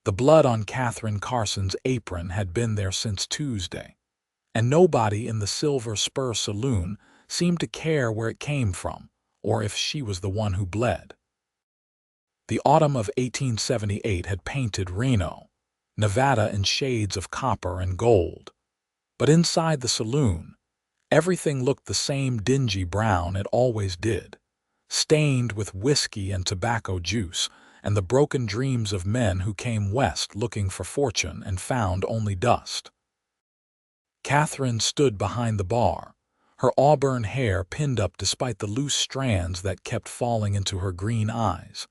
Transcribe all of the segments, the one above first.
The blood on Katherine Carson's apron had been there since Tuesday, and nobody in the Silver Spur Saloon seemed to care where it came from or if she was the one who bled. The autumn of 1878 had painted Reno, Nevada in shades of copper and gold, but inside the saloon, everything looked the same dingy brown it always did, stained with whiskey and tobacco juice and the broken dreams of men who came west looking for fortune and found only dust. Katherine stood behind the bar, her auburn hair pinned up despite the loose strands that kept falling into her green eyes,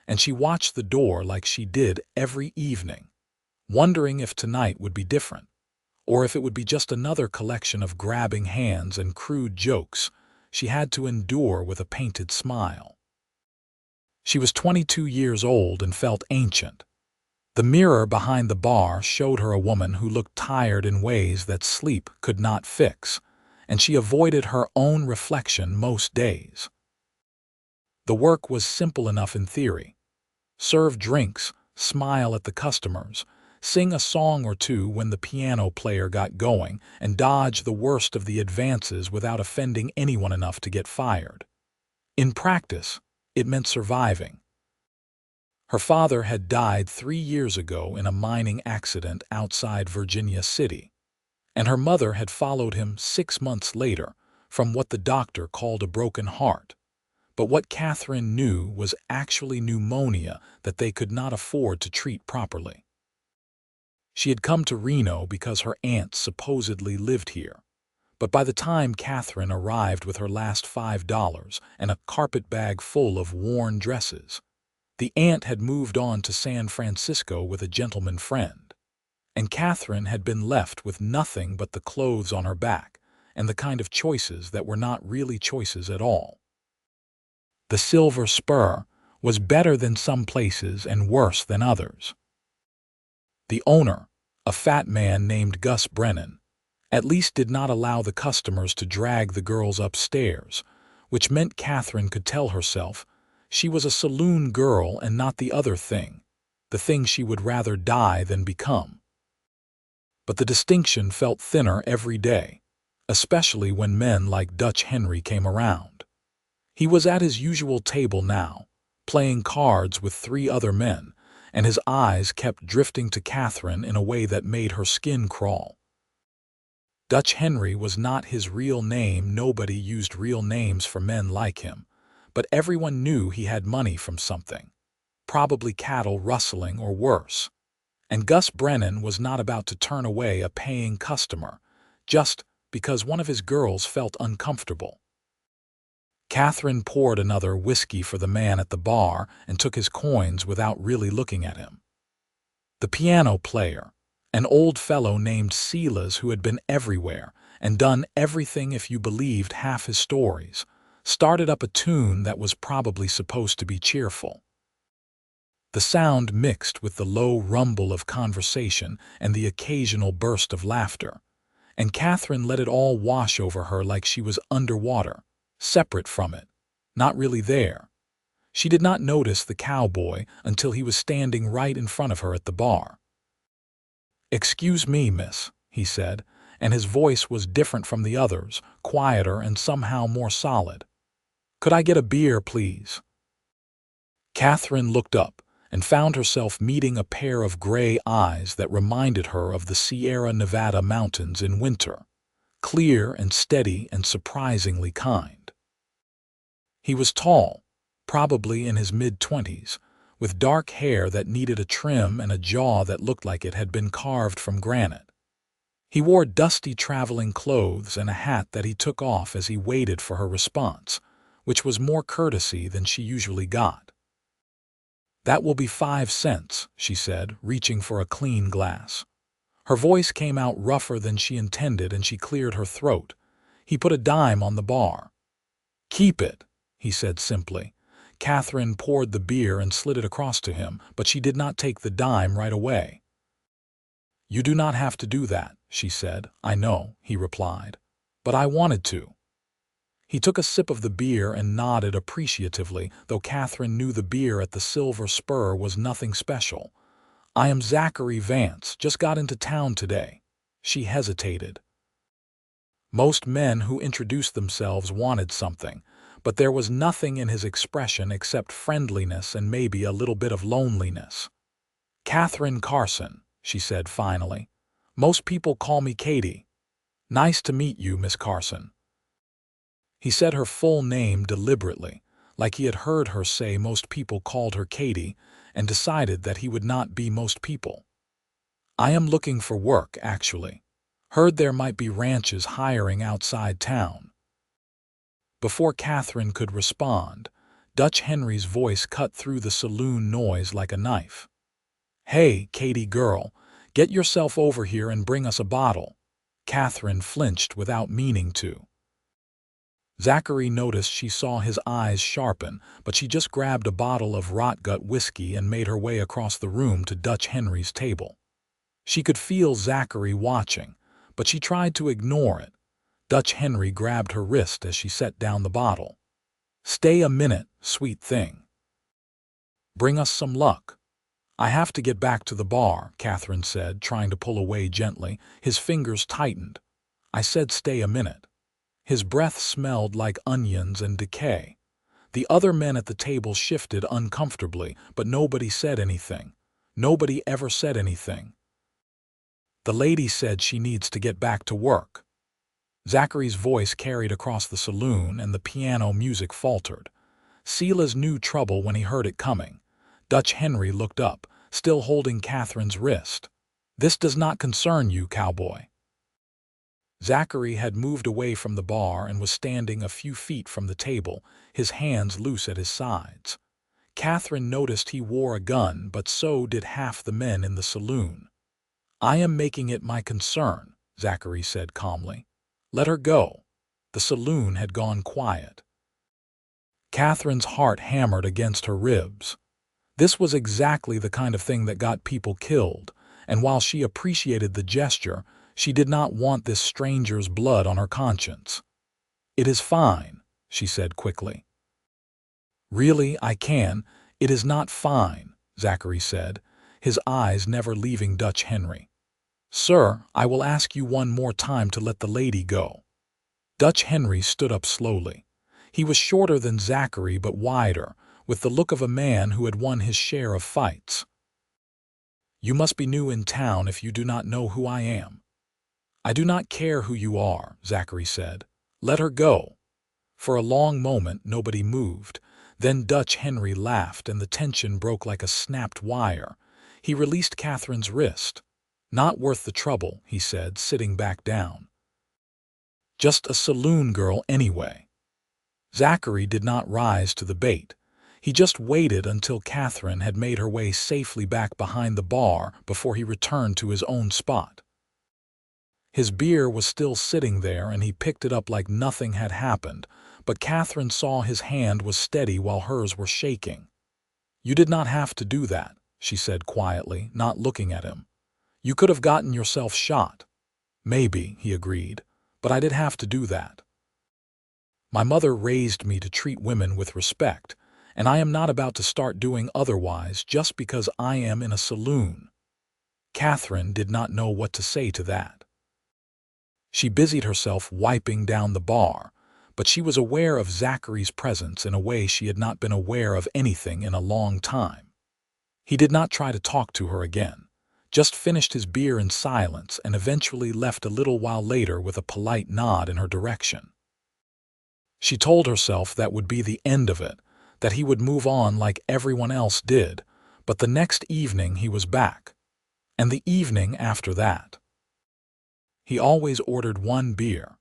and she watched the door like she did every evening, wondering if tonight would be different, or if it would be just another collection of grabbing hands and crude jokes she had to endure with a painted smile. She was 22 years old and felt ancient. The mirror behind the bar showed her a woman who looked tired in ways that sleep could not fix, and she avoided her own reflection most days. The work was simple enough in theory. Serve drinks, smile at the customers, sing a song or two when the piano player got going, and dodge the worst of the advances without offending anyone enough to get fired. In practice, it meant surviving. Her father had died 3 years ago in a mining accident outside Virginia City, and her mother had followed him 6 months later from what the doctor called a broken heart. But what Katherine knew was actually pneumonia that they could not afford to treat properly. She had come to Reno because her aunt supposedly lived here, but by the time Katherine arrived with her last $5 and a carpet bag full of worn dresses, the aunt had moved on to San Francisco with a gentleman friend, and Katherine had been left with nothing but the clothes on her back and the kind of choices that were not really choices at all. The Silver Spur was better than some places and worse than others. The owner, a fat man named Gus Brennan, at least did not allow the customers to drag the girls upstairs, which meant Katherine could tell herself she was a saloon girl and not the other thing, the thing she would rather die than become. But the distinction felt thinner every day, especially when men like Dutch Henry came around. He was at his usual table now, playing cards with 3 other men, and his eyes kept drifting to Katherine in a way that made her skin crawl. Dutch Henry was not his real name. Nobody used real names for men like him, but everyone knew he had money from something, probably cattle rustling or worse. And Gus Brennan was not about to turn away a paying customer just because one of his girls felt uncomfortable. Katherine poured another whiskey for the man at the bar and took his coins without really looking at him. The piano player, an old fellow named Silas who had been everywhere and done everything if you believed half his stories, started up a tune that was probably supposed to be cheerful. The sound mixed with the low rumble of conversation and the occasional burst of laughter, and Katherine let it all wash over her like she was underwater, separate from it, not really there. She did not notice the cowboy until he was standing right in front of her at the bar. "Excuse me, miss," he said, and his voice was different from the others, quieter and somehow more solid. "Could I get a beer, please?" Katherine looked up and found herself meeting a pair of gray eyes that reminded her of the Sierra Nevada mountains in winter, clear and steady and surprisingly kind. He was tall, probably in his mid-20s, with dark hair that needed a trim and a jaw that looked like it had been carved from granite. He wore dusty traveling clothes and a hat that he took off as he waited for her response, which was more courtesy than she usually got. "That will be 5 cents, she said, reaching for a clean glass. Her voice came out rougher than she intended and she cleared her throat. He put a dime on the bar. "Keep it," he said simply. Katherine poured the beer and slid it across to him, but she did not take the dime right away. "You do not have to do that," she said. "I know," he replied, "but I wanted to." He took a sip of the beer and nodded appreciatively, though Katherine knew the beer at the Silver Spur was nothing special. I am Zachary Vance, just got into town today. She hesitated. Most men who introduced themselves wanted something, but there was nothing in his expression except friendliness and maybe a little bit of loneliness. Katherine Carson, she said finally. Most people call me Katie. Nice to meet you, Miss Carson. He said her full name deliberately, like he had heard her say most people called her Katie, and decided that he would not be most people. I am looking for work, actually. Heard there might be ranches hiring outside town. Before Katherine could respond, Dutch Henry's voice cut through the saloon noise like a knife. Hey, Katie girl, get yourself over here and bring us a bottle. Katherine flinched without meaning to. Zachary noticed she saw his eyes sharpen, but she just grabbed a bottle of rot-gut whiskey and made her way across the room to Dutch Henry's table. She could feel Zachary watching, but she tried to ignore it. Dutch Henry grabbed her wrist as she set down the bottle. Stay a minute, sweet thing. Bring us some luck. I have to get back to the bar, Katherine said, trying to pull away gently. His fingers tightened. I said stay a minute. His breath smelled like onions and decay. The other men at the table shifted uncomfortably, but nobody said anything. Nobody ever said anything. The lady said she needs to get back to work. Zachary's voice carried across the saloon and the piano music faltered. Silas knew trouble when he heard it coming. Dutch Henry looked up, still holding Katherine's wrist. This does not concern you, Cowboy. Zachary had moved away from the bar and was standing a few feet from the table, his hands loose at his sides. Katherine noticed he wore a gun, but so did half the men in the saloon. I am making it my concern, Zachary said calmly. Let her go. The saloon had gone quiet. Katherine's heart hammered against her ribs. This was exactly the kind of thing that got people killed, and while she appreciated the gesture, she did not want this stranger's blood on her conscience. It is fine, she said quickly. Really, I can. It is not fine, Zachary said, his eyes never leaving Dutch Henry. Sir, I will ask you one more time to let the lady go. Dutch Henry stood up slowly. He was shorter than Zachary but wider, with the look of a man who had won his share of fights. You must be new in town if you do not know who I am. I do not care who you are, Zachary said. Let her go. For a long moment nobody moved. Then Dutch Henry laughed and the tension broke like a snapped wire. He released Katherine's wrist. Not worth the trouble, he said, sitting back down. Just a saloon girl anyway. Zachary did not rise to the bait. He just waited until Katherine had made her way safely back behind the bar before he returned to his own spot. His beer was still sitting there and he picked it up like nothing had happened, but Katherine saw his hand was steady while hers were shaking. You did not have to do that, she said quietly, not looking at him. You could have gotten yourself shot. Maybe, he agreed, but I did have to do that. My mother raised me to treat women with respect, and I am not about to start doing otherwise just because I am in a saloon. Katherine did not know what to say to that. She busied herself wiping down the bar, but she was aware of Zachary's presence in a way she had not been aware of anything in a long time. He did not try to talk to her again, just finished his beer in silence and eventually left a little while later with a polite nod in her direction. She told herself that would be the end of it, that he would move on like everyone else did, but the next evening he was back, and the evening after that. He always ordered one beer,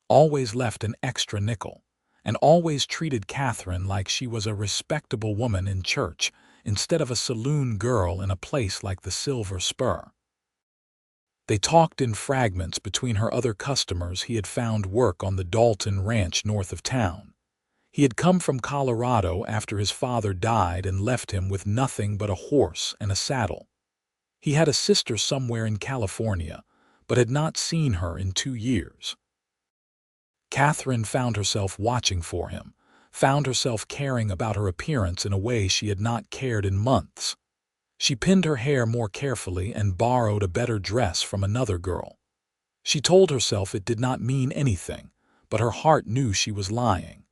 always left an extra nickel, and always treated Katherine like she was a respectable woman in church instead of a saloon girl in a place like the Silver Spur. They talked in fragments between her other customers. He had found work on the Dalton Ranch north of town. He had come from Colorado after his father died and left him with nothing but a horse and a saddle. He had a sister somewhere in California, but had not seen her in 2 years. Katherine found herself watching for him, found herself caring about her appearance in a way she had not cared in months. She pinned her hair more carefully and borrowed a better dress from another girl. She told herself it did not mean anything, but her heart knew she was lying.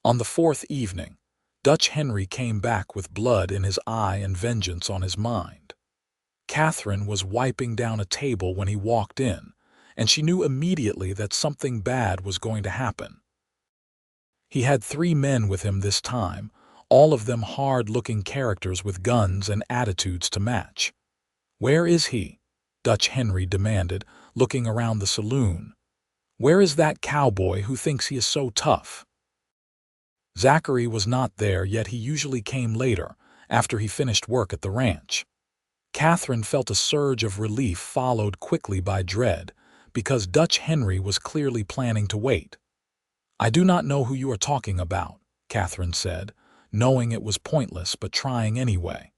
On the fourth evening, Dutch Henry came back with blood in his eye and vengeance on his mind. Katherine was wiping down a table when he walked in, and she knew immediately that something bad was going to happen. He had 3 men with him this time, all of them hard-looking characters with guns and attitudes to match. "Where is he?" Dutch Henry demanded, looking around the saloon. "Where is that cowboy who thinks he is so tough?" Zachary was not there, yet he usually came later, after he finished work at the ranch. Katherine felt a surge of relief followed quickly by dread, because Dutch Henry was clearly planning to wait. "I do not know who you are talking about," Katherine said, knowing it was pointless but trying anyway.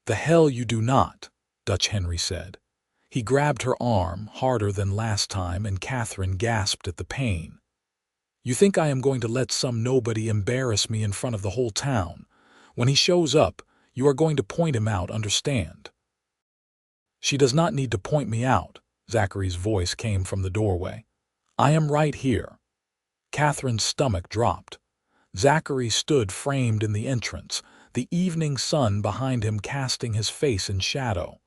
"The hell you do not," Dutch Henry said. He grabbed her arm harder than last time, and Katherine gasped at the pain. "You think I am going to let some nobody embarrass me in front of the whole town? When he shows up, you are going to point him out, understand?" "She does not need to point me out," Zachary's voice came from the doorway. "I am right here." Katherine's stomach dropped. Zachary stood framed in the entrance, the evening sun behind him casting his face in shadow.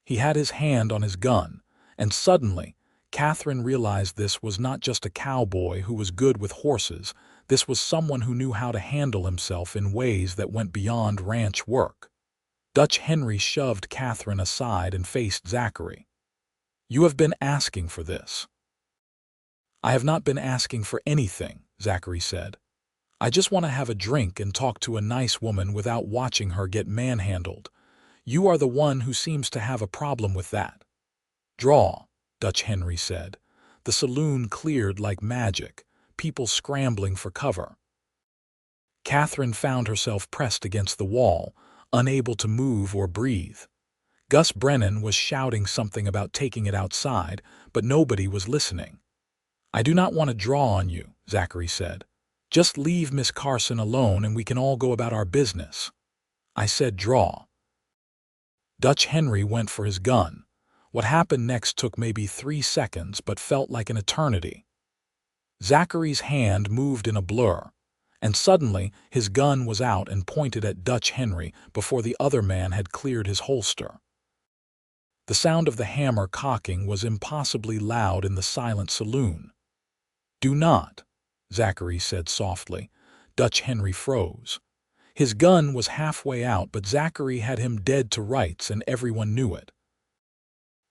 He had his hand on his gun, and suddenly, Katherine realized this was not just a cowboy who was good with horses. This was someone who knew how to handle himself in ways that went beyond ranch work. Dutch Henry shoved Katherine aside and faced Zachary. "You have been asking for this." "I have not been asking for anything," Zachary said. "I just want to have a drink and talk to a nice woman without watching her get manhandled. You are the one who seems to have a problem with that." "Draw," Dutch Henry said. The saloon cleared like magic, people scrambling for cover. Katherine found herself pressed against the wall, unable to move or breathe. Gus Brennan was shouting something about taking it outside, but nobody was listening. "I do not want to draw on you," Zachary said. "Just leave Miss Carson alone and we can all go about our business." "I said draw." Dutch Henry went for his gun. What happened next took maybe 3 seconds but felt like an eternity. Zachary's hand moved in a blur, and suddenly his gun was out and pointed at Dutch Henry before the other man had cleared his holster. The sound of the hammer cocking was impossibly loud in the silent saloon. "Do not," Zachary said softly. Dutch Henry froze. His gun was halfway out, but Zachary had him dead to rights, and everyone knew it.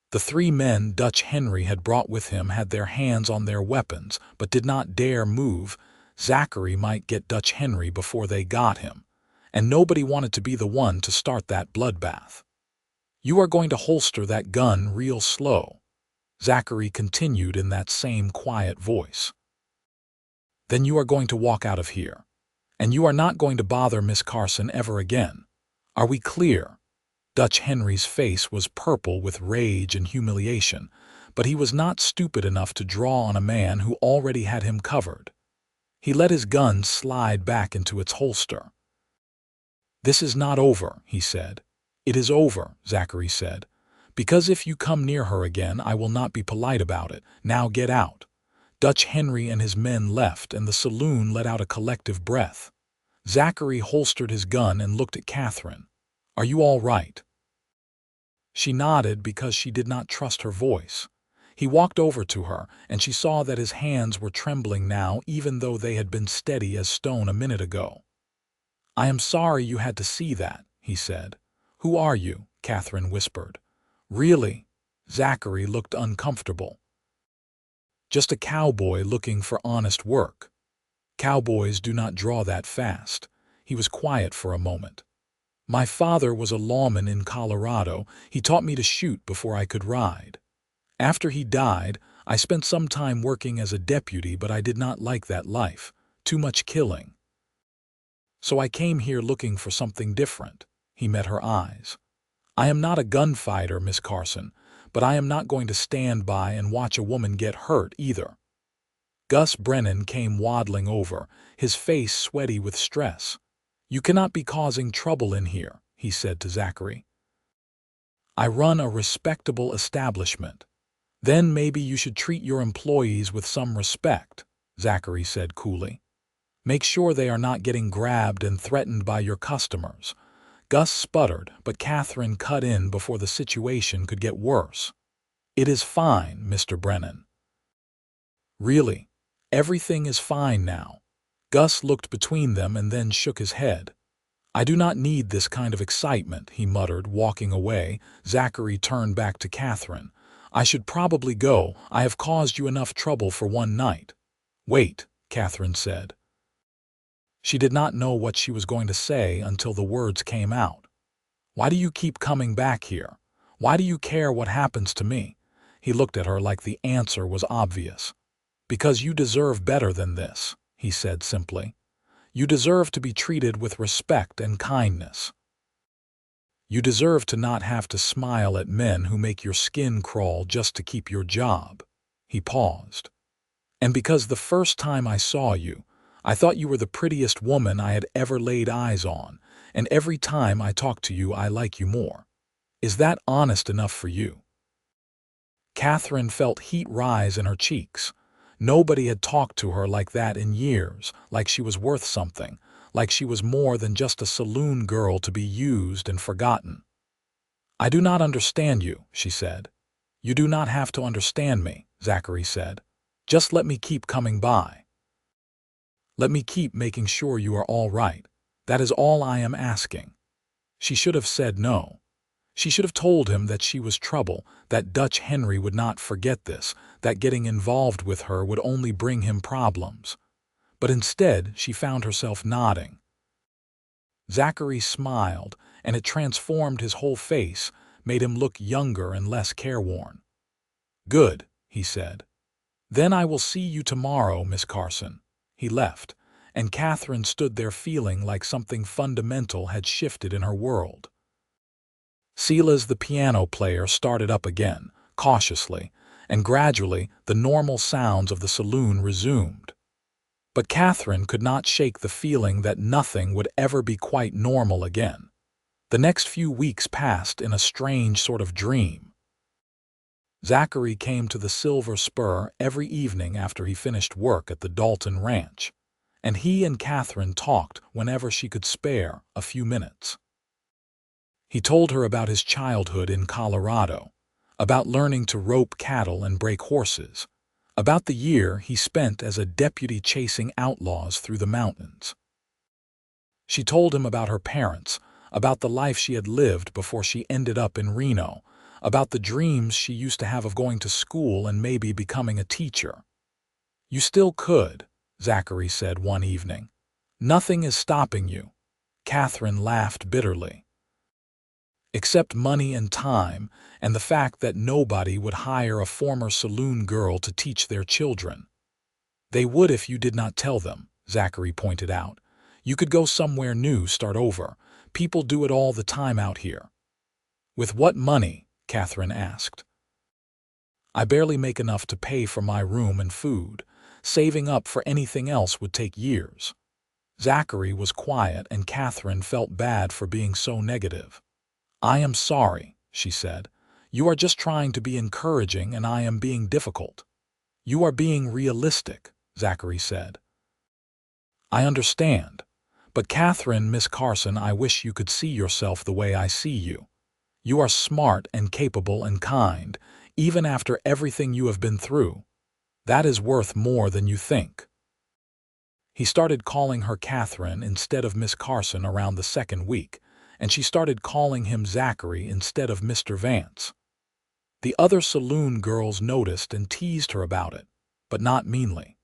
The 3 men Dutch Henry had brought with him had their hands on their weapons, but did not dare move. Zachary might get Dutch Henry before they got him, and nobody wanted to be the one to start that bloodbath. "You are going to holster that gun real slow," Zachary continued in that same quiet voice. "Then you are going to walk out of here. And you are not going to bother Miss Carson ever again. Are we clear?" Dutch Henry's face was purple with rage and humiliation, but he was not stupid enough to draw on a man who already had him covered. He let his gun slide back into its holster. "This is not over," he said. "It is over," Zachary said. "Because if you come near her again, I will not be polite about it. Now get out." Dutch Henry and his men left, and the saloon let out a collective breath. Zachary holstered his gun and looked at Katherine. "Are you all right?" She nodded because she did not trust her voice. He walked over to her, and she saw that his hands were trembling now, even though they had been steady as stone a minute ago. "I am sorry you had to see that," he said. "Who are you?" Katherine whispered. "Really?" Zachary looked uncomfortable. "Just a cowboy looking for honest work." "Cowboys do not draw that fast." He was quiet for a moment. "My father was a lawman in Colorado. He taught me to shoot before I could ride. After he died, I spent some time working as a deputy, but I did not like that life. Too much killing. So I came here looking for something different." He met her eyes. "I am not a gunfighter, Miss Carson, but I am not going to stand by and watch a woman get hurt either." Gus Brennan came waddling over, his face sweaty with stress. "You cannot be causing trouble in here," he said to Zachary. "I run a respectable establishment. Then maybe you should treat your employees with some respect," Zachary said coolly. "Make sure they are not getting grabbed and threatened by your customers." Gus sputtered, but Katherine cut in before the situation could get worse. "It is fine, Mr. Brennan." "Really? Everything is fine now?" Gus looked between them and then shook his head. "I do not need this kind of excitement," he muttered, walking away. Zachary turned back to Katherine. "I should probably go. I have caused you enough trouble for one night." "Wait," Katherine said. She did not know what she was going to say until the words came out. "Why do you keep coming back here? Why do you care what happens to me?" He looked at her like the answer was obvious. "Because you deserve better than this," he said simply. "You deserve to be treated with respect and kindness. You deserve to not have to smile at men who make your skin crawl just to keep your job." He paused. "And because the first time I saw you, I thought you were the prettiest woman I had ever laid eyes on, and every time I talk to you I like you more. Is that honest enough for you?" Katherine felt heat rise in her cheeks. Nobody had talked to her like that in years, like she was worth something, like she was more than just a saloon girl to be used and forgotten. "I do not understand you," she said. "You do not have to understand me," Zachary said. "Just let me keep coming by. Let me keep making sure you are all right. That is all I am asking." She should have said no. She should have told him that she was trouble, that Dutch Henry would not forget this, that getting involved with her would only bring him problems. But instead, she found herself nodding. Zachary smiled, and it transformed his whole face, made him look younger and less careworn. "Good," he said. "Then I will see you tomorrow, Miss Carson." He left, and Katherine stood there feeling like something fundamental had shifted in her world. Silas, the piano player, started up again, cautiously, and gradually the normal sounds of the saloon resumed. But Katherine could not shake the feeling that nothing would ever be quite normal again. The next few weeks passed in a strange sort of dream. Zachary came to the Silver Spur every evening after he finished work at the Dalton Ranch, and he and Katherine talked whenever she could spare a few minutes. He told her about his childhood in Colorado, about learning to rope cattle and break horses, about the year he spent as a deputy chasing outlaws through the mountains. She told him about her parents, about the life she had lived before she ended up in Reno, about the dreams she used to have of going to school and maybe becoming a teacher. "You still could," Zachary said one evening. "Nothing is stopping you." Katherine laughed bitterly. "Except money and time, and the fact that nobody would hire a former saloon girl to teach their children." "They would if you did not tell them," Zachary pointed out. "You could go somewhere new, start over. People do it all the time out here." "With what money?" Katherine asked. "I barely make enough to pay for my room and food. Saving up for anything else would take years." Zachary was quiet, and Katherine felt bad for being so negative. "I am sorry," she said. "You are just trying to be encouraging, and I am being difficult." "You are being realistic," Zachary said. "I understand. But Katherine, Miss Carson, I wish you could see yourself the way I see you. You are smart and capable and kind, even after everything you have been through. That is worth more than you think." He started calling her Katherine instead of Miss Carson around the second week, and she started calling him Zachary instead of Mr. Vance. The other saloon girls noticed and teased her about it, but not meanly.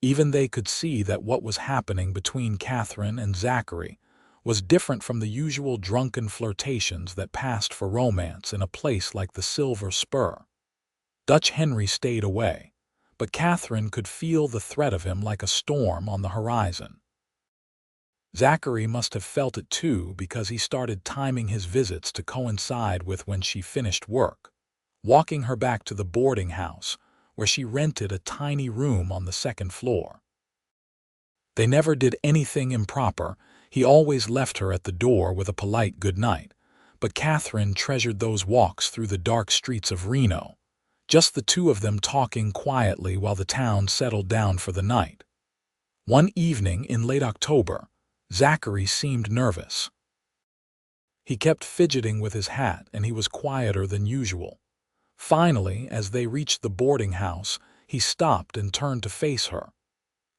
Even they could see that what was happening between Katherine and Zachary was different from the usual drunken flirtations that passed for romance in a place like the Silver Spur. Dutch Henry stayed away, but Katherine could feel the threat of him like a storm on the horizon. Zachary must have felt it too, because he started timing his visits to coincide with when she finished work, walking her back to the boarding house, where she rented a tiny room on the second floor. They never did anything improper, He always left her at the door with a polite good night, but Katherine treasured those walks through the dark streets of Reno, just the two of them talking quietly while the town settled down for the night. One evening in late October, Zachary seemed nervous. He kept fidgeting with his hat, and he was quieter than usual. Finally, as they reached the boarding house, he stopped and turned to face her.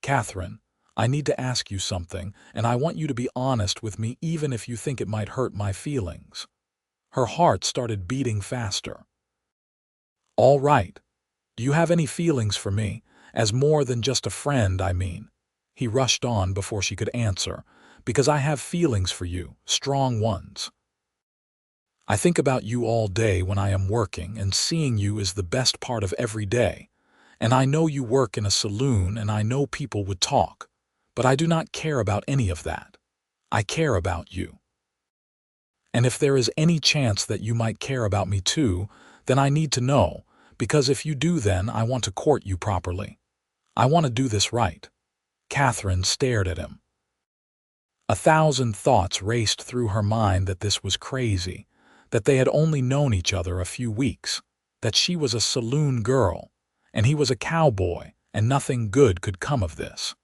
"Katherine, I need to ask you something, and I want you to be honest with me even if you think it might hurt my feelings." Her heart started beating faster. "All right. Do you have any feelings for me? As more than just a friend, I mean." He rushed on before she could answer. "Because I have feelings for you, strong ones. I think about you all day when I am working, and seeing you is the best part of every day. And I know you work in a saloon, and I know people would talk. But I do not care about any of that. I care about you. And if there is any chance that you might care about me too, then I need to know, because if you do, then I want to court you properly. I want to do this right." Katherine stared at him. 1,000 thoughts raced through her mind that this was crazy, that they had only known each other a few weeks, that she was a saloon girl, and he was a cowboy, and nothing good could come of this.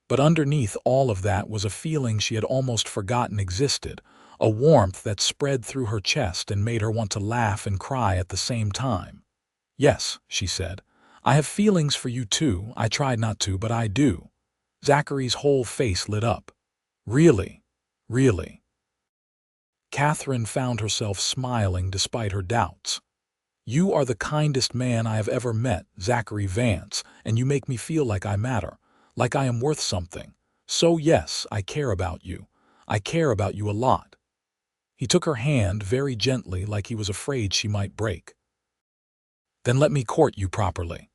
But underneath all of that was a feeling she had almost forgotten existed, a warmth that spread through her chest and made her want to laugh and cry at the same time. "Yes," she said, "I have feelings for you too. I tried not to, but I do." Zachary's whole face lit up. "Really? Really?" Katherine found herself smiling despite her doubts. "You are the kindest man I have ever met, Zachary Vance, and you make me feel like I matter, like I am worth something. So yes, I care about you. I care about you a lot." He took her hand very gently, like he was afraid she might break. "Then let me court you properly.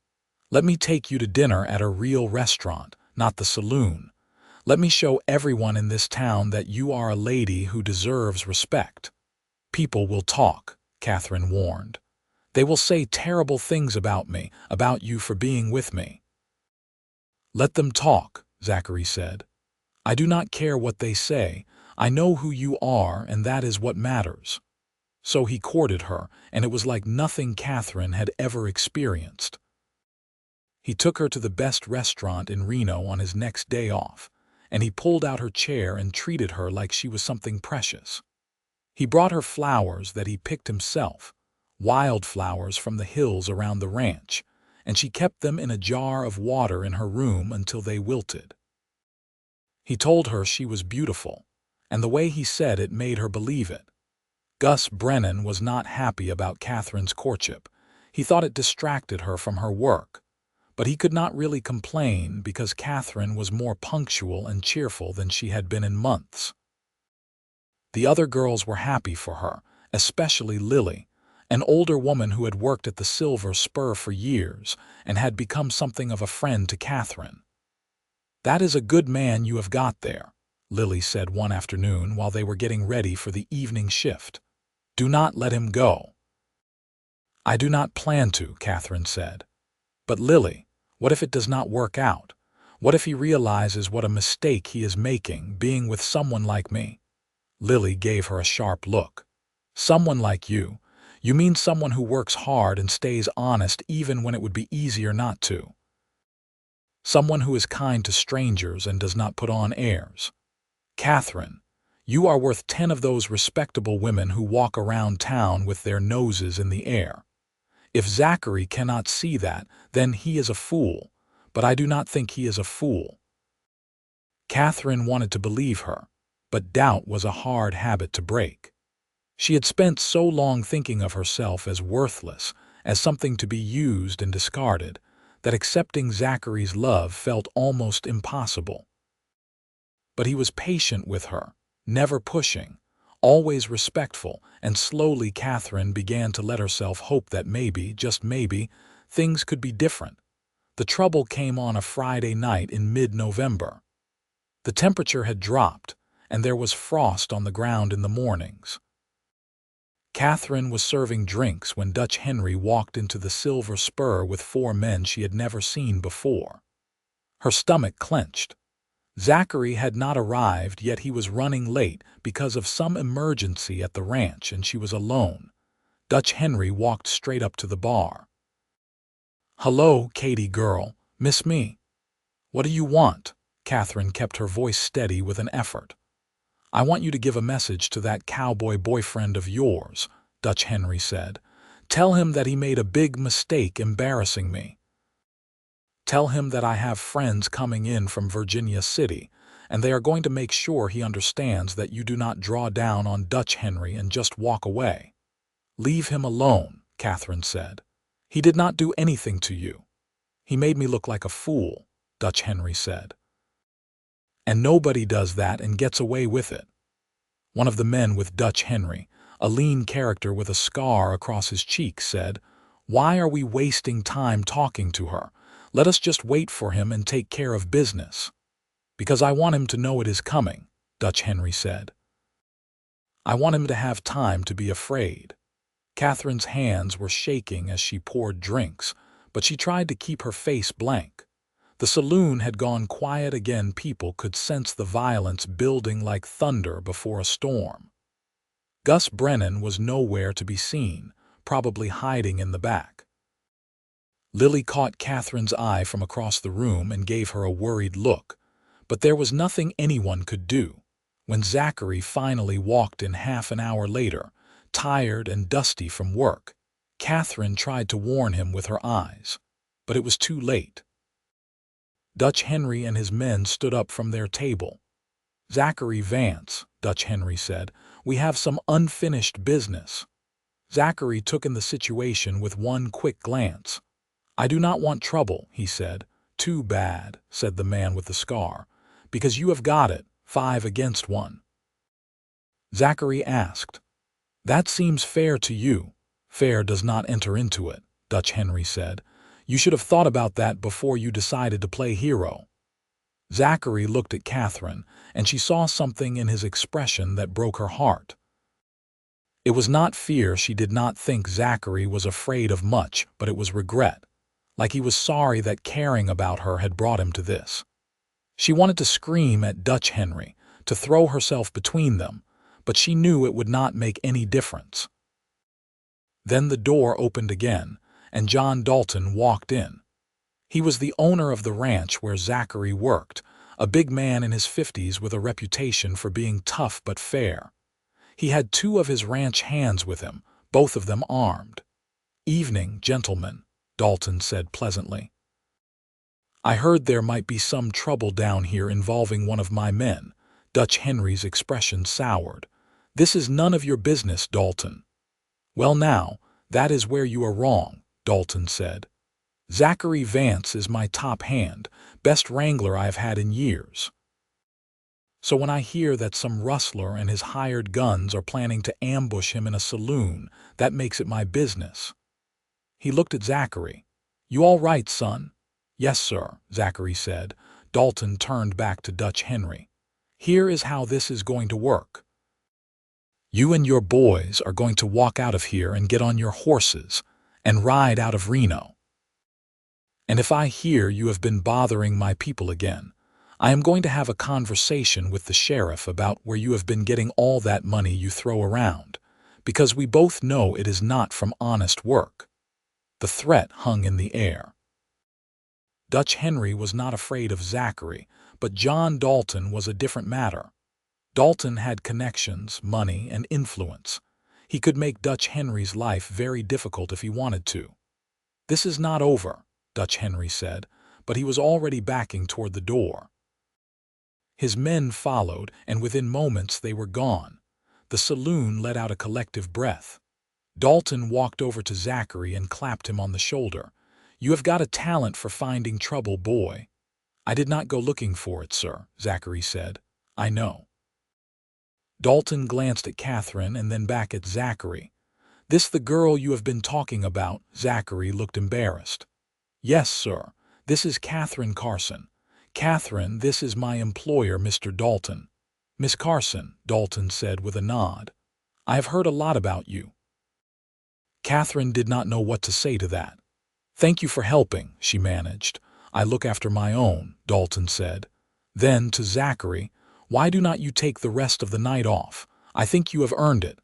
Let me take you to dinner at a real restaurant, not the saloon. Let me show everyone in this town that you are a lady who deserves respect." "People will talk," Katherine warned. "They will say terrible things about me, about you for being with me." "Let them talk," Zachary said. "I do not care what they say. I know who you are, and that is what matters." So he courted her, and it was like nothing Katherine had ever experienced. He took her to the best restaurant in Reno on his next day off, and he pulled out her chair and treated her like she was something precious. He brought her flowers that he picked himself, wildflowers from the hills around the ranch, and she kept them in a jar of water in her room until they wilted. He told her she was beautiful, and the way he said it made her believe it. Gus Brennan was not happy about Katherine's courtship. He thought it distracted her from her work, but he could not really complain because Katherine was more punctual and cheerful than she had been in months. The other girls were happy for her, especially Lily, an older woman who had worked at the Silver Spur for years and had become something of a friend to Katherine. "That is a good man you have got there," Lily said one afternoon while they were getting ready for the evening shift. "Do not let him go." "I do not plan to," Katherine said. "But Lily, what if it does not work out? What if he realizes what a mistake he is making, being with someone like me?" Lily gave her a sharp look. "Someone like you? You mean someone who works hard and stays honest even when it would be easier not to? Someone who is kind to strangers and does not put on airs? Katherine, you are worth 10 of those respectable women who walk around town with their noses in the air. If Zachary cannot see that, then he is a fool, but I do not think he is a fool." Katherine wanted to believe her, but doubt was a hard habit to break. She had spent so long thinking of herself as worthless, as something to be used and discarded, that accepting Zachary's love felt almost impossible. But he was patient with her, never pushing, always respectful, and slowly Katherine began to let herself hope that maybe, just maybe, things could be different. The trouble came on a Friday night in mid-November. The temperature had dropped, and there was frost on the ground in the mornings. Katherine was serving drinks when Dutch Henry walked into the Silver Spur with 4 men she had never seen before. Her stomach clenched. Zachary had not arrived, yet he was running late because of some emergency at the ranch, and she was alone. Dutch Henry walked straight up to the bar. "Hello, Katie girl. Miss me?" "What do you want?" Katherine kept her voice steady with an effort. "I want you to give a message to that cowboy boyfriend of yours," Dutch Henry said. "Tell him that he made a big mistake embarrassing me. Tell him that I have friends coming in from Virginia City, and they are going to make sure he understands that you do not draw down on Dutch Henry and just walk away." "Leave him alone," Katherine said. "He did not do anything to you." "He made me look like a fool," Dutch Henry said. "And nobody does that and gets away with it." One of the men with Dutch Henry, a lean character with a scar across his cheek, said, "Why are we wasting time talking to her? Let us just wait for him and take care of business." "Because I want him to know it is coming," Dutch Henry said. "I want him to have time to be afraid." Katherine's hands were shaking as she poured drinks, but she tried to keep her face blank. The saloon had gone quiet again. People could sense the violence building like thunder before a storm. Gus Brennan was nowhere to be seen, probably hiding in the back. Lily caught Katherine's eye from across the room and gave her a worried look, but there was nothing anyone could do. When Zachary finally walked in half an hour later, tired and dusty from work, Katherine tried to warn him with her eyes, but it was too late. Dutch Henry and his men stood up from their table. "Zachary Vance," Dutch Henry said, "we have some unfinished business." Zachary took in the situation with one quick glance. "I do not want trouble," he said. "Too bad," said the man with the scar, "because you have got it, 5 against 1. Zachary asked, "That seems fair to you." "Fair does not enter into it," Dutch Henry said. "You should have thought about that before you decided to play hero." Zachary looked at Katherine, and she saw something in his expression that broke her heart. It was not fear. She did not think Zachary was afraid of much, but it was regret, like he was sorry that caring about her had brought him to this. She wanted to scream at Dutch Henry, to throw herself between them, but she knew it would not make any difference. Then the door opened again, and John Dalton walked in. He was the owner of the ranch where Zachary worked, a big man in his 50s with a reputation for being tough but fair. He had 2 of his ranch hands with him, both of them armed. "Evening, gentlemen," Dalton said pleasantly. "I heard there might be some trouble down here involving one of my men." Dutch Henry's expression soured. "This is none of your business, Dalton." "Well now, that is where you are wrong," Dalton said. "Zachary Vance is my top hand, best wrangler I have had in years. So when I hear that some rustler and his hired guns are planning to ambush him in a saloon, that makes it my business." He looked at Zachary. "You all right, son?" "Yes, sir," Zachary said. Dalton turned back to Dutch Henry. "Here is how this is going to work. You and your boys are going to walk out of here and get on your horses and ride out of Reno. And if I hear you have been bothering my people again, I am going to have a conversation with the sheriff about where you have been getting all that money you throw around, because we both know it is not from honest work." The threat hung in the air. Dutch Henry was not afraid of Zachary, but John Dalton was a different matter. Dalton had connections, money, and influence. He could make Dutch Henry's life very difficult if he wanted to. "This is not over," Dutch Henry said, but he was already backing toward the door. His men followed, and within moments they were gone. The saloon let out a collective breath. Dalton walked over to Zachary and clapped him on the shoulder. "You have got a talent for finding trouble, boy." "I did not go looking for it, sir," Zachary said. "I know." Dalton glanced at Katherine and then back at Zachary. "This the girl you have been talking about?" Zachary looked embarrassed. "Yes, sir. This is Katherine Carson. Katherine, this is my employer, Mr. Dalton." "Miss Carson," Dalton said with a nod. "I have heard a lot about you." Katherine did not know what to say to that. "Thank you for helping," she managed. "I look after my own," Dalton said. Then, to Zachary, "Why do not you take the rest of the night off? I think you have earned it."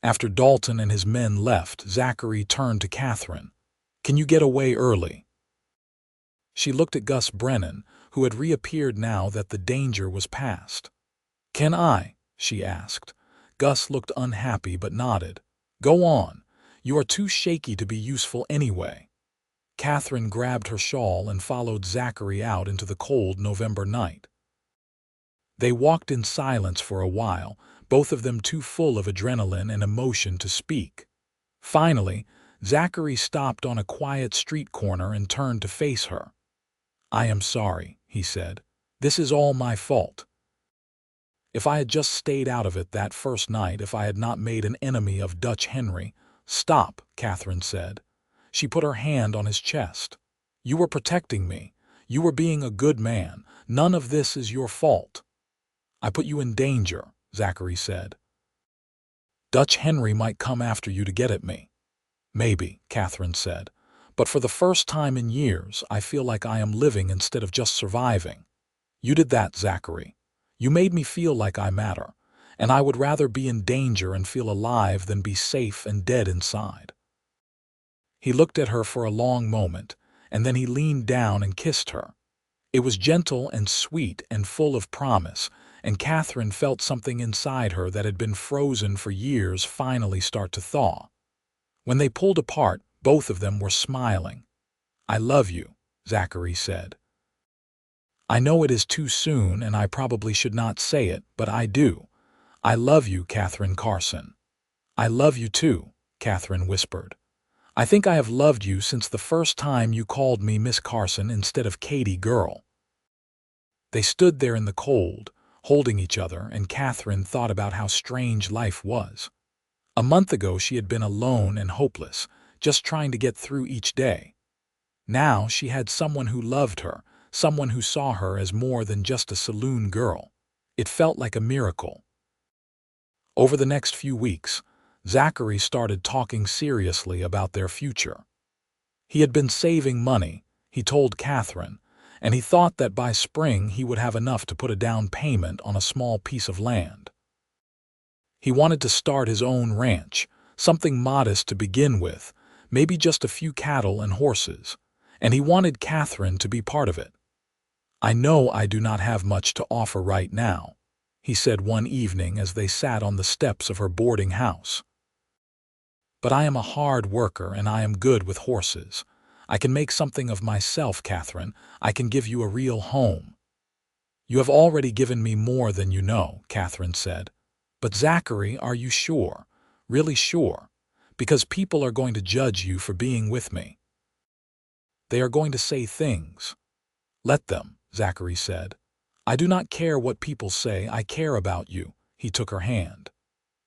After Dalton and his men left, Zachary turned to Katherine. "Can you get away early?" She looked at Gus Brennan, who had reappeared now that the danger was past. "Can I?" she asked. Gus looked unhappy but nodded. "Go on. You are too shaky to be useful anyway." Katherine grabbed her shawl and followed Zachary out into the cold November night. They walked in silence for a while, both of them too full of adrenaline and emotion to speak. Finally, Zachary stopped on a quiet street corner and turned to face her. "I am sorry," he said. "This is all my fault. If I had just stayed out of it that first night, if I had not made an enemy of Dutch Henry—" "Stop," Katherine said. She put her hand on his chest. "You were protecting me. You were being a good man. None of this is your fault." "I put you in danger," Zachary said. "Dutch Henry might come after you to get at me." "Maybe," Katherine said. "But for the first time in years, I feel like I am living instead of just surviving." "You did that, Zachary. You made me feel like I matter, and I would rather be in danger and feel alive than be safe and dead inside." He looked at her for a long moment, and then he leaned down and kissed her. It was gentle and sweet and full of promise, and Katherine felt something inside her that had been frozen for years finally start to thaw. When they pulled apart, both of them were smiling. "I love you," Zachary said. "I know it is too soon and I probably should not say it, but I do. I love you, Katherine Carson." "I love you too," Katherine whispered. "I think I have loved you since the first time you called me Miss Carson instead of Katie Girl." They stood there in the cold, holding each other, and Katherine thought about how strange life was. A month ago she had been alone and hopeless, just trying to get through each day. Now she had someone who loved her, someone who saw her as more than just a saloon girl. It felt like a miracle. Over the next few weeks, Zachary started talking seriously about their future. He had been saving money, he told Katherine, and he thought that by spring he would have enough to put a down payment on a small piece of land. He wanted to start his own ranch, something modest to begin with, maybe just a few cattle and horses, and he wanted Katherine to be part of it. "I know I do not have much to offer right now," he said one evening as they sat on the steps of her boarding house. "But I am a hard worker and I am good with horses. I can make something of myself, Katherine. I can give you a real home." "You have already given me more than you know," Katherine said. "But Zachary, are you sure? Really sure? Because people are going to judge you for being with me. They are going to say things." "Let them," Zachary said. "I do not care what people say. I care about you." He took her hand.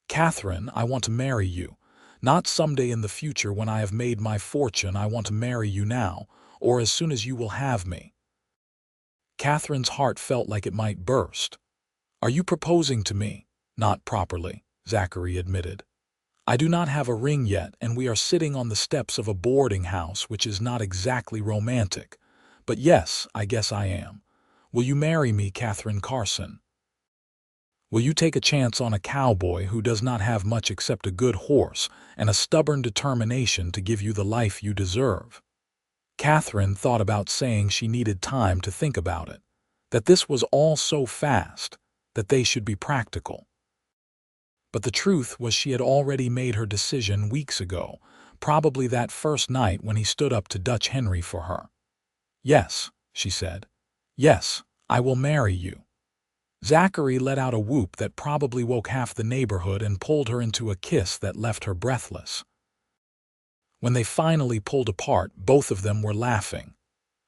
"Katherine, I want to marry you. Not someday in the future when I have made my fortune. I want to marry you now, or as soon as you will have me." Katherine's heart felt like it might burst. "Are you proposing to me?" "Not properly," Zachary admitted. "I do not have a ring yet, and we are sitting on the steps of a boarding house, which is not exactly romantic. But yes, I guess I am. Will you marry me, Katherine Carson? Will you take a chance on a cowboy who does not have much except a good horse and a stubborn determination to give you the life you deserve?" Katherine thought about saying she needed time to think about it, that this was all so fast, that they should be practical. But the truth was she had already made her decision weeks ago, probably that first night when he stood up to Dutch Henry for her. "Yes," she said. "Yes, I will marry you." Zachary let out a whoop that probably woke half the neighborhood and pulled her into a kiss that left her breathless. When they finally pulled apart, both of them were laughing.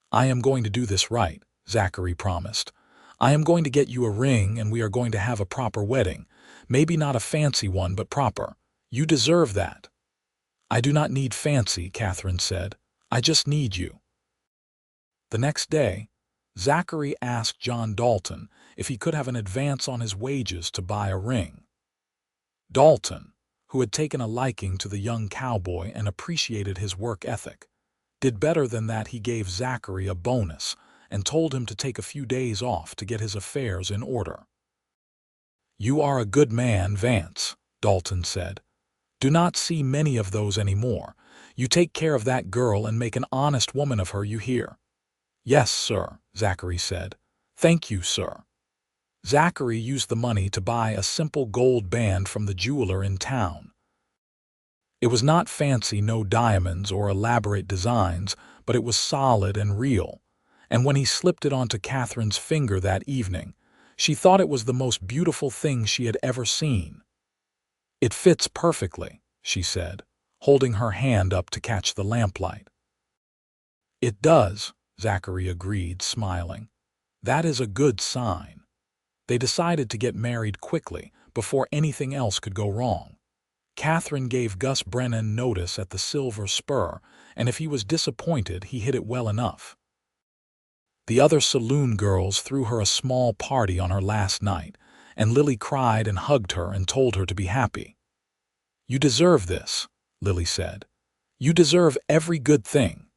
"I am going to do this right," Zachary promised. "I am going to get you a ring and we are going to have a proper wedding. Maybe not a fancy one, but proper. You deserve that." "I do not need fancy," Katherine said. "I just need you." The next day, Zachary asked John Dalton if he could have an advance on his wages to buy a ring. Dalton, who had taken a liking to the young cowboy and appreciated his work ethic, did better than that. He gave Zachary a bonus, and told him to take a few days off to get his affairs in order. "You are a good man, Vance," Dalton said. "Do not see many of those anymore. You take care of that girl and make an honest woman of her, you hear?" "Yes, sir," Zachary said. "Thank you, sir." Zachary used the money to buy a simple gold band from the jeweler in town. It was not fancy, no diamonds or elaborate designs, but it was solid and real, and when he slipped it onto Catherine's finger that evening, she thought it was the most beautiful thing she had ever seen. "It fits perfectly," she said, holding her hand up to catch the lamplight. "It does," Zachary agreed, smiling. "That is a good sign." They decided to get married quickly, before anything else could go wrong. Katherine gave Gus Brennan notice at the Silver Spur, and if he was disappointed, he hid it well enough. The other saloon girls threw her a small party on her last night, and Lily cried and hugged her and told her to be happy. "You deserve this," Lily said. "You deserve every good thing."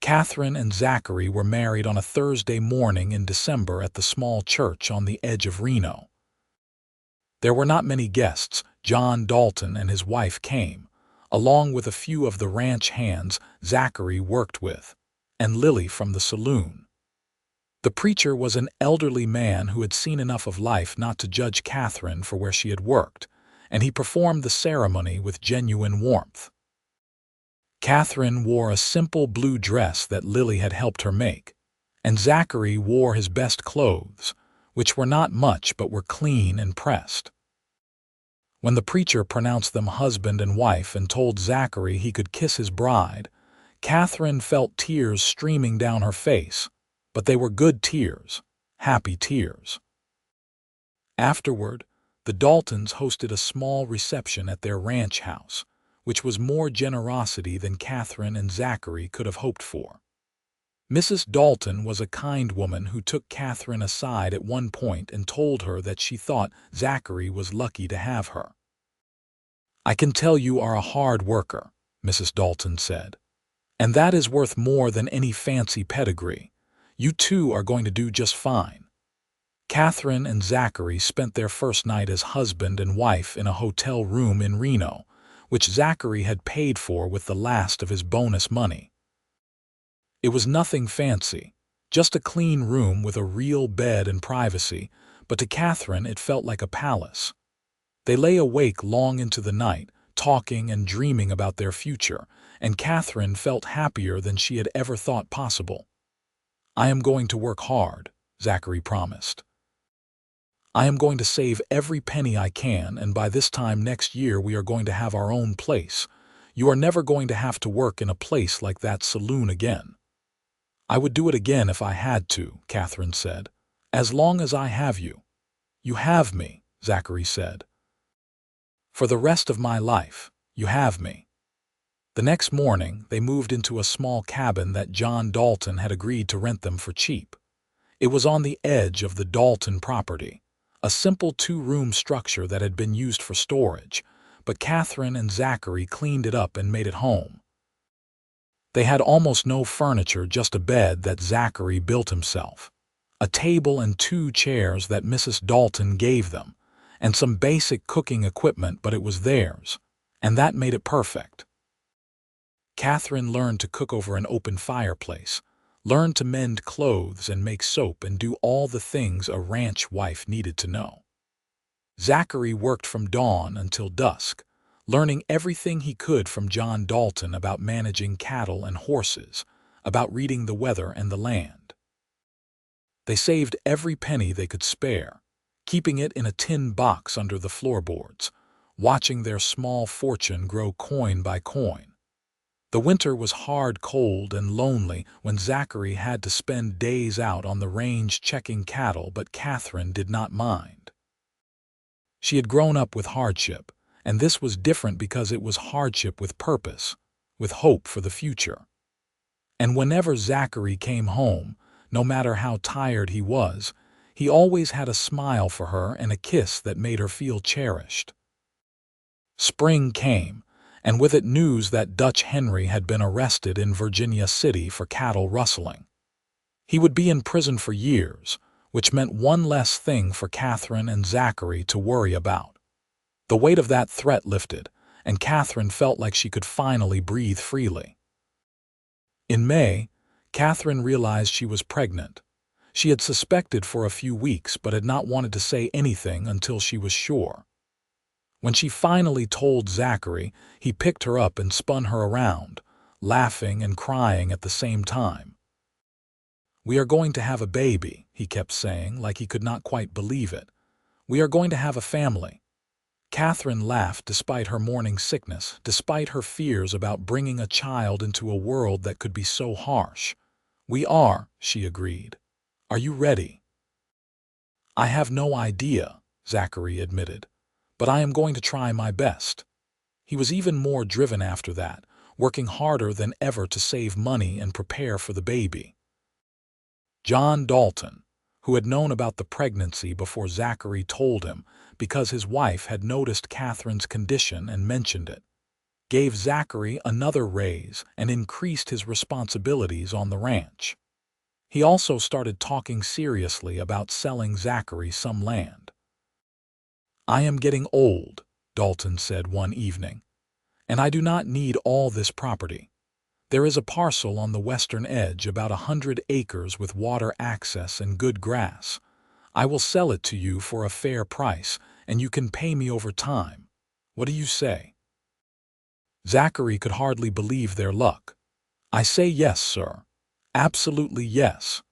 Katherine and Zachary were married on a Thursday morning in December at the small church on the edge of Reno. There were not many guests. John Dalton and his wife came, along with a few of the ranch hands Zachary worked with, and Lily from the saloon. The preacher was an elderly man who had seen enough of life not to judge Katherine for where she had worked, and he performed the ceremony with genuine warmth. Katherine wore a simple blue dress that Lily had helped her make, and Zachary wore his best clothes, which were not much but were clean and pressed. When the preacher pronounced them husband and wife and told Zachary he could kiss his bride, Katherine felt tears streaming down her face, but they were good tears, happy tears. Afterward, the Daltons hosted a small reception at their ranch house, which was more generosity than Katherine and Zachary could have hoped for. Mrs. Dalton was a kind woman who took Katherine aside at one point and told her that she thought Zachary was lucky to have her. "I can tell you are a hard worker," Mrs. Dalton said, "and that is worth more than any fancy pedigree. You two are going to do just fine." Katherine and Zachary spent their first night as husband and wife in a hotel room in Reno, which Zachary had paid for with the last of his bonus money. It was nothing fancy, just a clean room with a real bed and privacy, but to Katherine it felt like a palace. They lay awake long into the night, talking and dreaming about their future, and Katherine felt happier than she had ever thought possible. "I am going to work hard," Zachary promised. "I am going to save every penny I can, and by this time next year we are going to have our own place. You are never going to have to work in a place like that saloon again." "I would do it again if I had to," Katherine said, "as long as I have you." "You have me," Zachary said. "For the rest of my life, you have me." The next morning, they moved into a small cabin that John Dalton had agreed to rent them for cheap. It was on the edge of the Dalton property, a simple two-room structure that had been used for storage, but Katherine and Zachary cleaned it up and made it home. They had almost no furniture, just a bed that Zachary built himself, a table and 2 chairs that Mrs. Dalton gave them, and some basic cooking equipment, but it was theirs, and that made it perfect. Katherine learned to cook over an open fireplace, learned to mend clothes and make soap and do all the things a ranch wife needed to know. Zachary worked from dawn until dusk, learning everything he could from John Dalton about managing cattle and horses, about reading the weather and the land. They saved every penny they could spare, keeping it in a tin box under the floorboards, watching their small fortune grow coin by coin. The winter was hard, cold, and lonely when Zachary had to spend days out on the range checking cattle, but Katherine did not mind. She had grown up with hardship, and this was different because it was hardship with purpose, with hope for the future. And whenever Zachary came home, no matter how tired he was, he always had a smile for her and a kiss that made her feel cherished. Spring came, and with it news that Dutch Henry had been arrested in Virginia City for cattle rustling. He would be in prison for years, which meant one less thing for Katherine and Zachary to worry about. The weight of that threat lifted, and Katherine felt like she could finally breathe freely. In May, Katherine realized she was pregnant. She had suspected for a few weeks but had not wanted to say anything until she was sure. When she finally told Zachary, he picked her up and spun her around, laughing and crying at the same time. "We are going to have a baby," he kept saying, like he could not quite believe it. "We are going to have a family." Katherine laughed despite her morning sickness, despite her fears about bringing a child into a world that could be so harsh. "We are," she agreed. "Are you ready?" "I have no idea," Zachary admitted, "but I am going to try my best." He was even more driven after that, working harder than ever to save money and prepare for the baby. John Dalton, who had known about the pregnancy before Zachary told him because his wife had noticed Katherine's condition and mentioned it, gave Zachary another raise and increased his responsibilities on the ranch. He also started talking seriously about selling Zachary some land. "I am getting old," Dalton said one evening, "and I do not need all this property. There is a parcel on the western edge, about 100 acres with water access and good grass. I will sell it to you for a fair price, and you can pay me over time. What do you say?" Zachary could hardly believe their luck. "I say yes, sir. Absolutely yes."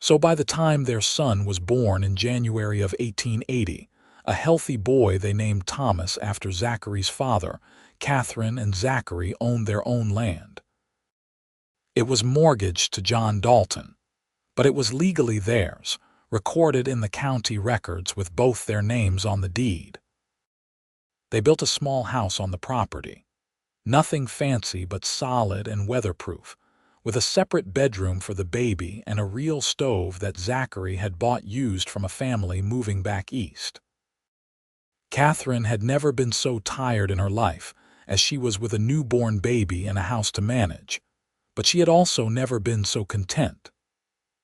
So by the time their son was born in January of 1880, a healthy boy they named Thomas after Zachary's father, Katherine and Zachary owned their own land. It was mortgaged to John Dalton, but it was legally theirs, recorded in the county records with both their names on the deed. They built a small house on the property. Nothing fancy but solid and weatherproof, with a separate bedroom for the baby and a real stove that Zachary had bought used from a family moving back east. Katherine had never been so tired in her life, as she was with a newborn baby and a house to manage, but she had also never been so content.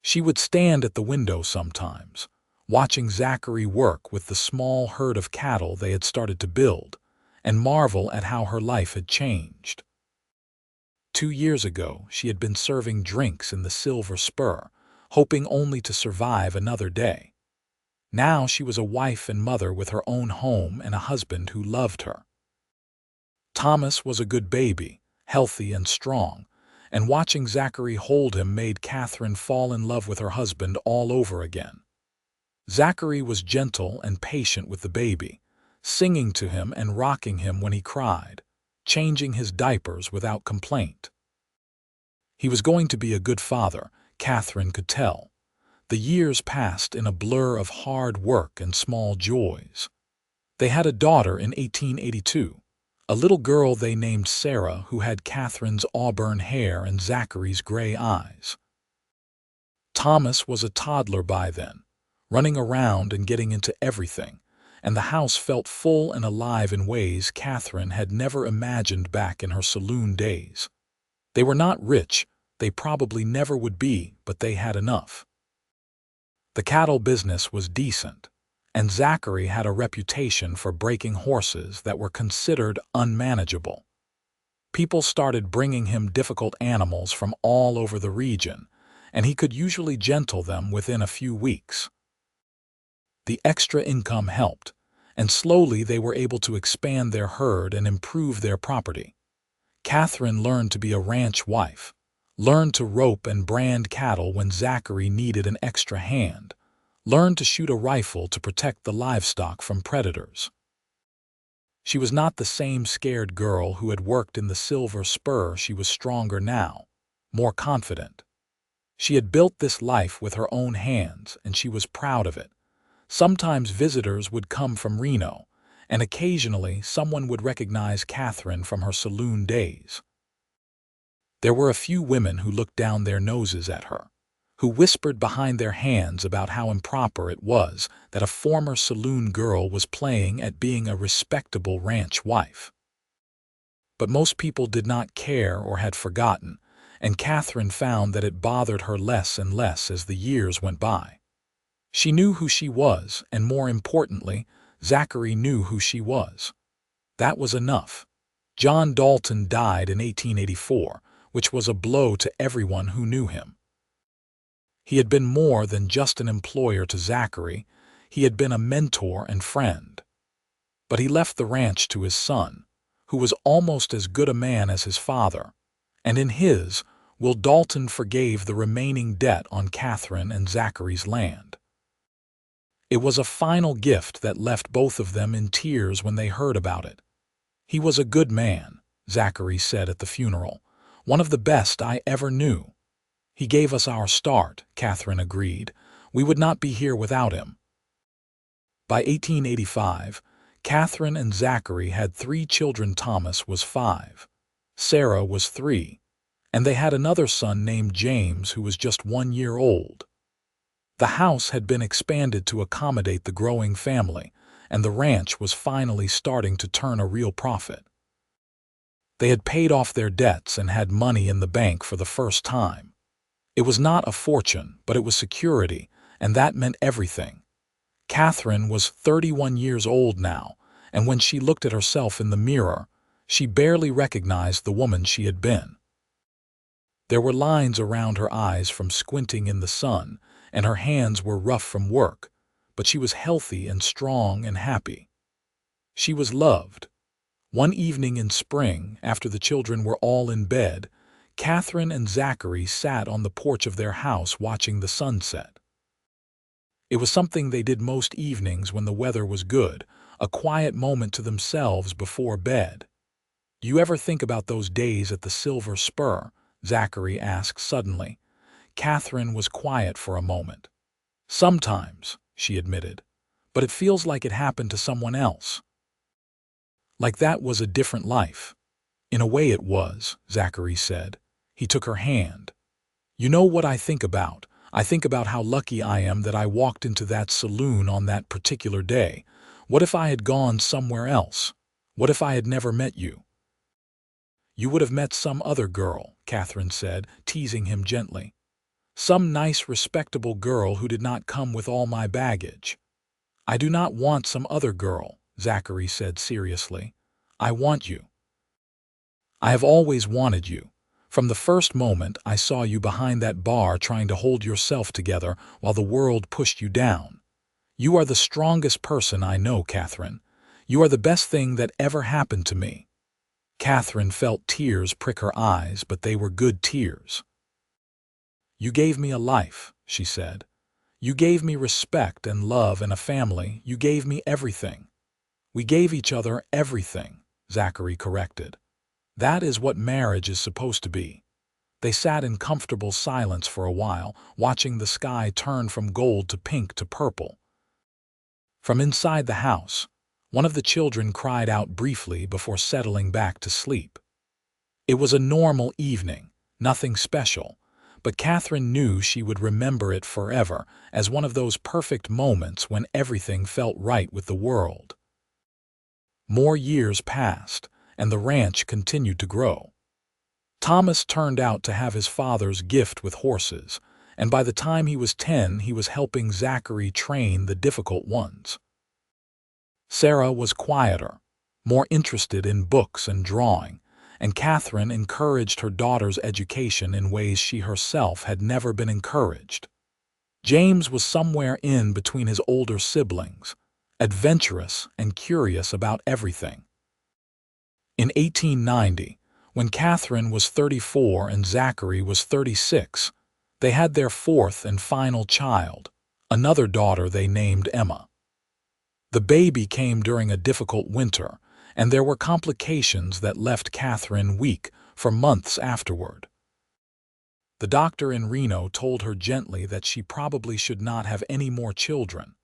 She would stand at the window sometimes, watching Zachary work with the small herd of cattle they had started to build, and marvel at how her life had changed. 2 years ago, she had been serving drinks in the Silver Spur, hoping only to survive another day. Now she was a wife and mother with her own home and a husband who loved her. Thomas was a good baby, healthy and strong, and watching Zachary hold him made Katherine fall in love with her husband all over again. Zachary was gentle and patient with the baby, singing to him and rocking him when he cried, changing his diapers without complaint. He was going to be a good father, Katherine could tell. The years passed in a blur of hard work and small joys. They had a daughter in 1882, a little girl they named Sarah, who had Katherine's auburn hair and Zachary's gray eyes. Thomas was a toddler by then, running around and getting into everything, and the house felt full and alive in ways Katherine had never imagined back in her saloon days. They were not rich, they probably never would be, but they had enough. The cattle business was decent, and Zachary had a reputation for breaking horses that were considered unmanageable. People started bringing him difficult animals from all over the region, and he could usually gentle them within a few weeks. The extra income helped, and slowly they were able to expand their herd and improve their property. Katherine learned to be a ranch wife, learned to rope and brand cattle when Zachary needed an extra hand, learned to shoot a rifle to protect the livestock from predators. She was not the same scared girl who had worked in the Silver Spur. She was stronger now, more confident. She had built this life with her own hands, and she was proud of it. Sometimes visitors would come from Reno, and occasionally someone would recognize Katherine from her saloon days. There were a few women who looked down their noses at her, who whispered behind their hands about how improper it was that a former saloon girl was playing at being a respectable ranch wife. But most people did not care or had forgotten, and Katherine found that it bothered her less and less as the years went by. She knew who she was, and more importantly, Zachary knew who she was. That was enough. John Dalton died in 1884, which was a blow to everyone who knew him. He had been more than just an employer to Zachary, he had been a mentor and friend. But he left the ranch to his son, who was almost as good a man as his father, and in his will Dalton forgave the remaining debt on Katherine and Zachary's land. It was a final gift that left both of them in tears when they heard about it. "He was a good man," Zachary said at the funeral, "one of the best I ever knew." "He gave us our start," Katherine agreed. "We would not be here without him." By 1885, Katherine and Zachary had 3 children. Thomas was 5. Sarah was 3. And they had another son named James who was just 1 year old. The house had been expanded to accommodate the growing family, and the ranch was finally starting to turn a real profit. They had paid off their debts and had money in the bank for the first time. It was not a fortune, but it was security, and that meant everything. Katherine was 31 years old now, and when she looked at herself in the mirror, she barely recognized the woman she had been. There were lines around her eyes from squinting in the sun, and her hands were rough from work, but she was healthy and strong and happy. She was loved. One evening in spring, after the children were all in bed, Katherine and Zachary sat on the porch of their house watching the sunset. It was something they did most evenings when the weather was good, a quiet moment to themselves before bed. "You ever think about those days at the Silver Spur?" Zachary asked suddenly. Katherine was quiet for a moment. "Sometimes," she admitted, "but it feels like it happened to someone else. Like that was a different life." "In a way it was," Zachary said. He took her hand. "You know what I think about? I think about how lucky I am that I walked into that saloon on that particular day. What if I had gone somewhere else? What if I had never met you?" "You would have met some other girl," Katherine said, teasing him gently. "Some nice, respectable girl who did not come with all my baggage." "I do not want some other girl," Zachary said seriously. "I want you. I have always wanted you. From the first moment I saw you behind that bar trying to hold yourself together while the world pushed you down. You are the strongest person I know, Katherine. You are the best thing that ever happened to me." Katherine felt tears prick her eyes, but they were good tears. "You gave me a life," she said. "You gave me respect and love and a family. You gave me everything." "We gave each other everything," Zachary corrected. "That is what marriage is supposed to be." They sat in comfortable silence for a while, watching the sky turn from gold to pink to purple. From inside the house, one of the children cried out briefly before settling back to sleep. It was a normal evening, nothing special, but Katherine knew she would remember it forever as one of those perfect moments when everything felt right with the world. More years passed, and the ranch continued to grow. Thomas turned out to have his father's gift with horses, and by the time he was 10, he was helping Zachary train the difficult ones. Sarah was quieter, more interested in books and drawing, and Katherine encouraged her daughter's education in ways she herself had never been encouraged. James was somewhere in between his older siblings, adventurous and curious about everything. In 1890, when Katherine was 34 and Zachary was 36, they had their 4th and final child, another daughter they named Emma. The baby came during a difficult winter, and there were complications that left Katherine weak for months afterward. The doctor in Reno told her gently that she probably should not have any more children,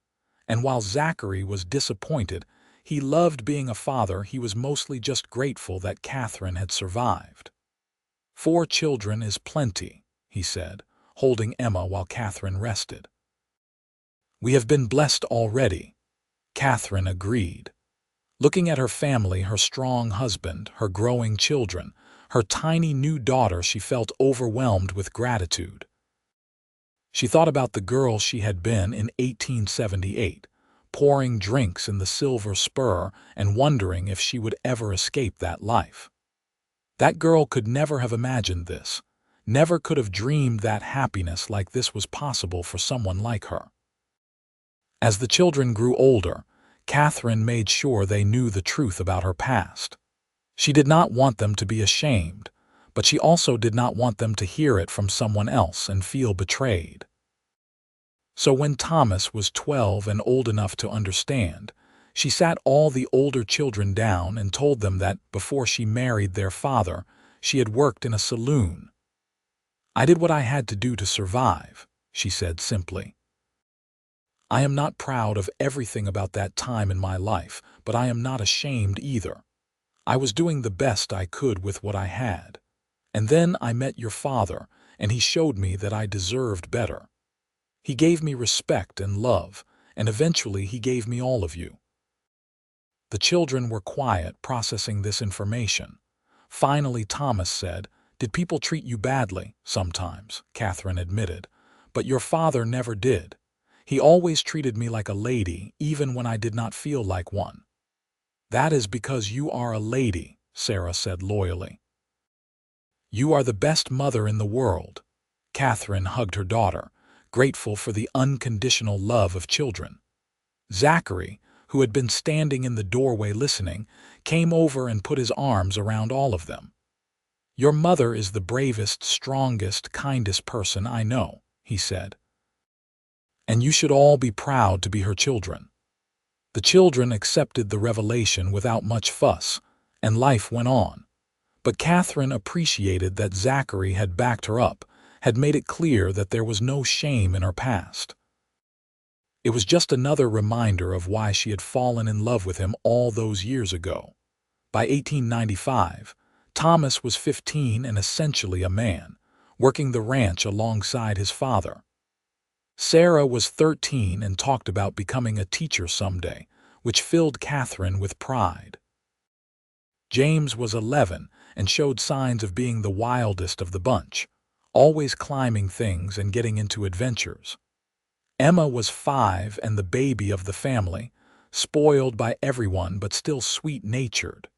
and while Zachary was disappointed, he loved being a father. He was mostly just grateful that Katherine had survived. "4 children is plenty," he said, holding Emma while Katherine rested. "We have been blessed already," Katherine agreed. Looking at her family, her strong husband, her growing children, Her tiny new daughter, she felt overwhelmed with gratitude. She thought about the girl she had been in 1878, pouring drinks in the Silver Spur and wondering if she would ever escape that life. That girl could never have imagined this, never could have dreamed that happiness like this was possible for someone like her. As the children grew older, Katherine made sure they knew the truth about her past. She did not want them to be ashamed, but she also did not want them to hear it from someone else and feel betrayed. So when Thomas was 12 and old enough to understand, she sat all the older children down and told them that before she married their father, she had worked in a saloon. "I did what I had to do to survive," she said simply. "I am not proud of everything about that time in my life, but I am not ashamed either. I was doing the best I could with what I had. And then I met your father, and he showed me that I deserved better. He gave me respect and love, and eventually he gave me all of you." The children were quiet, processing this information. Finally, Thomas said, "Did people treat you badly?" "Sometimes," Katherine admitted, "but your father never did. He always treated me like a lady, even when I did not feel like one." "That is because you are a lady," Sarah said loyally. "You are the best mother in the world." Katherine hugged her daughter, grateful for the unconditional love of children. Zachary, who had been standing in the doorway listening, came over and put his arms around all of them. "Your mother is the bravest, strongest, kindest person I know," he said. "And you should all be proud to be her children." The children accepted the revelation without much fuss, and life went on. But Katherine appreciated that Zachary had backed her up, had made it clear that there was no shame in her past. It was just another reminder of why she had fallen in love with him all those years ago. By 1895, Thomas was 15 and essentially a man, working the ranch alongside his father. Sarah was 13 and talked about becoming a teacher someday, which filled Katherine with pride. James was 11 and showed signs of being the wildest of the bunch, always climbing things and getting into adventures. Emma was 5 and the baby of the family, spoiled by everyone but still sweet-natured.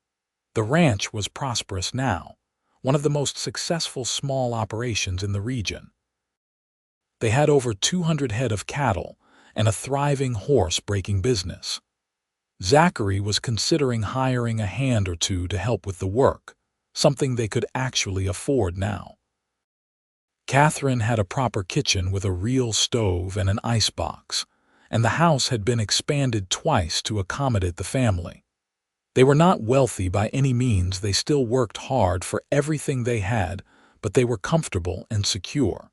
The ranch was prosperous now, one of the most successful small operations in the region. They had over 200 head of cattle and a thriving horse-breaking business. Zachary was considering hiring a hand or two to help with the work, something they could actually afford now. Katherine had a proper kitchen with a real stove and an icebox, and the house had been expanded twice to accommodate the family. They were not wealthy by any means. They still worked hard for everything they had, but they were comfortable and secure.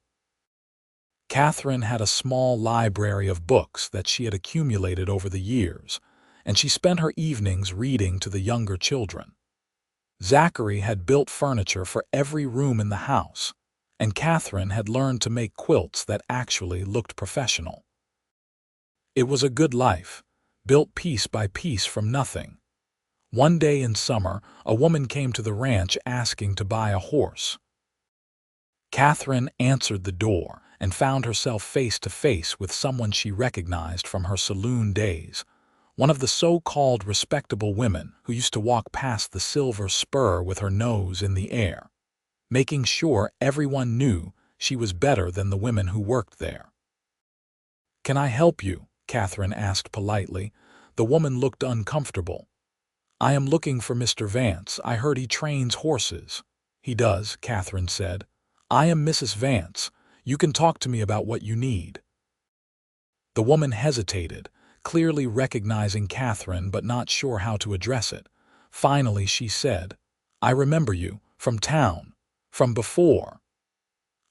Katherine had a small library of books that she had accumulated over the years, and she spent her evenings reading to the younger children. Zachary had built furniture for every room in the house, and Katherine had learned to make quilts that actually looked professional. It was a good life, built piece by piece from nothing. One day in summer, a woman came to the ranch asking to buy a horse. Katherine answered the door and found herself face to face with someone she recognized from her saloon days, one of the so-called respectable women who used to walk past the Silver Spur with her nose in the air, making sure everyone knew she was better than the women who worked there. "Can I help you?" Katherine asked politely. The woman looked uncomfortable. "I am looking for Mr. Vance. I heard he trains horses." "He does," Katherine said. "I am Mrs. Vance. You can talk to me about what you need." The woman hesitated, clearly recognizing Katherine but not sure how to address it. Finally she said, "I remember you, from town, from before."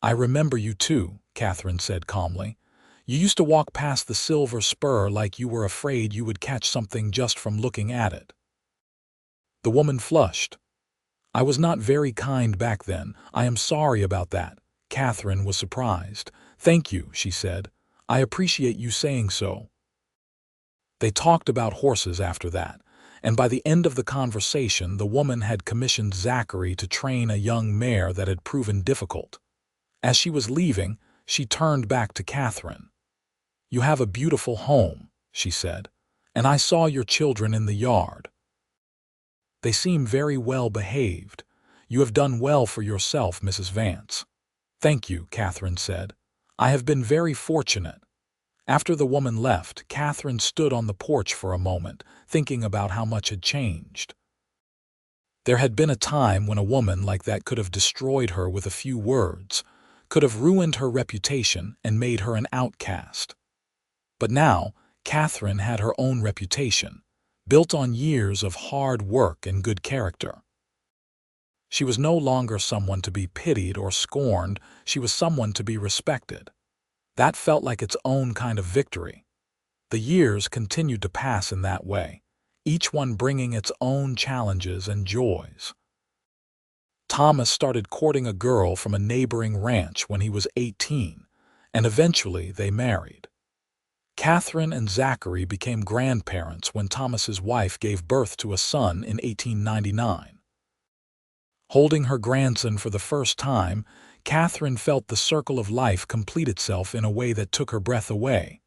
"I remember you too," Katherine said calmly. "You used to walk past the Silver Spur like you were afraid you would catch something just from looking at it." The woman flushed. "I was not very kind back then. I am sorry about that." Katherine was surprised. "Thank you," she said. "I appreciate you saying so." They talked about horses after that, and by the end of the conversation the woman had commissioned Zachary to train a young mare that had proven difficult. As she was leaving, she turned back to Katherine. "You have a beautiful home," she said, "and I saw your children in the yard. They seem very well behaved. You have done well for yourself, Mrs. Vance." "Thank you," Katherine said. "I have been very fortunate." After the woman left, Katherine stood on the porch for a moment, thinking about how much had changed. There had been a time when a woman like that could have destroyed her with a few words, could have ruined her reputation and made her an outcast. But now, Katherine had her own reputation, built on years of hard work and good character. She was no longer someone to be pitied or scorned, she was someone to be respected. That felt like its own kind of victory. The years continued to pass in that way, each one bringing its own challenges and joys. Thomas started courting a girl from a neighboring ranch when he was 18, and eventually they married. Katherine and Zachary became grandparents when Thomas's wife gave birth to a son in 1899. Holding her grandson for the first time, Katherine felt the circle of life complete itself in a way that took her breath away.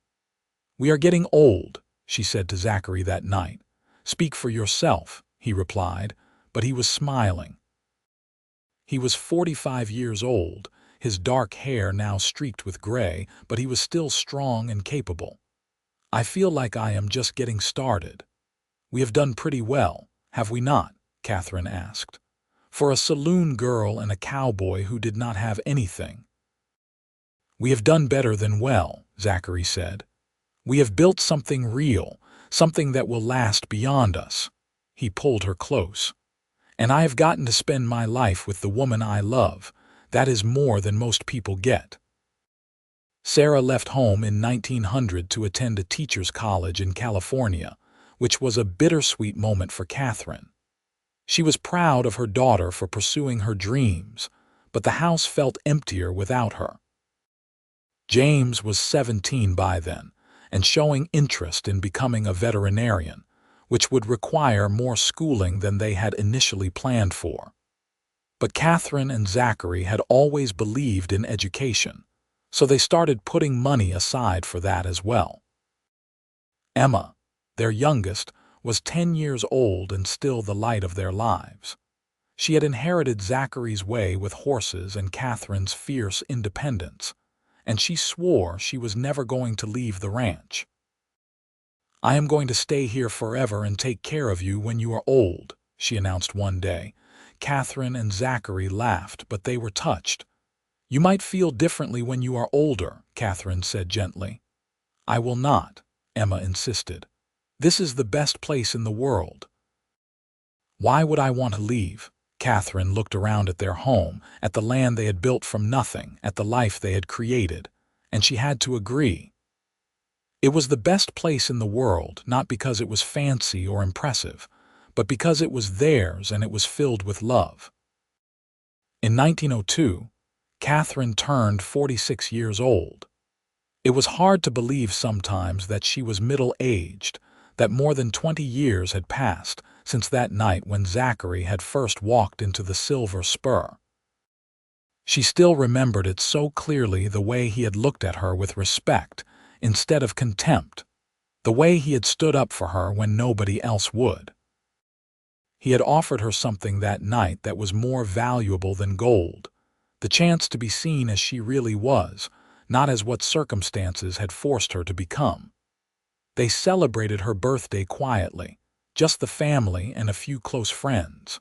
"We are getting old," she said to Zachary that night. "Speak for yourself," he replied, but he was smiling. He was 45 years old, his dark hair now streaked with gray, but he was still strong and capable. "I feel like I am just getting started." "We have done pretty well, have we not?" Katherine asked. "For a saloon girl and a cowboy who did not have anything." "We have done better than well," Zachary said. "We have built something real, something that will last beyond us." He pulled her close. "And I have gotten to spend my life with the woman I love. That is more than most people get." Sarah left home in 1900 to attend a teacher's college in California, which was a bittersweet moment for Katherine. She was proud of her daughter for pursuing her dreams, but the house felt emptier without her. James was 17 by then, and showing interest in becoming a veterinarian, which would require more schooling than they had initially planned for. But Katherine and Zachary had always believed in education, so they started putting money aside for that as well. Emma, their youngest, was 10 years old and still the light of their lives. She had inherited Zachary's way with horses and Katherine's fierce independence, and she swore she was never going to leave the ranch. "I am going to stay here forever and take care of you when you are old," she announced one day. Katherine and Zachary laughed, but they were touched. "You might feel differently when you are older," Katherine said gently. "I will not," Emma insisted. "This is the best place in the world." "Why would I want to leave?" Katherine looked around at their home, at the land they had built from nothing, at the life they had created, and she had to agree. It was the best place in the world, not because it was fancy or impressive, but because it was theirs and it was filled with love. In 1902, Katherine turned 46 years old. It was hard to believe sometimes that she was middle-aged, that more than 20 years had passed since that night when Zachary had first walked into the Silver Spur. She still remembered it so clearly, the way he had looked at her with respect instead of contempt, the way he had stood up for her when nobody else would. He had offered her something that night that was more valuable than gold, the chance to be seen as she really was, not as what circumstances had forced her to become. They celebrated her birthday quietly, just the family and a few close friends.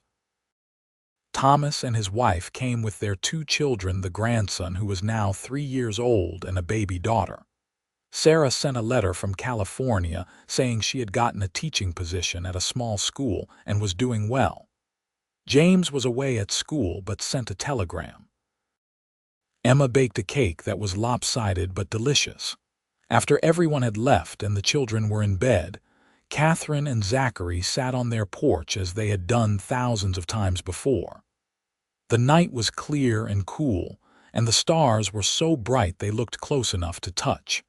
Thomas and his wife came with their 2 children, the grandson who was now 3 years old and a baby daughter. Sarah sent a letter from California saying she had gotten a teaching position at a small school and was doing well. James was away at school but sent a telegram. Emma baked a cake that was lopsided but delicious. After everyone had left and the children were in bed, Katherine and Zachary sat on their porch as they had done thousands of times before. The night was clear and cool, and the stars were so bright they looked close enough to touch.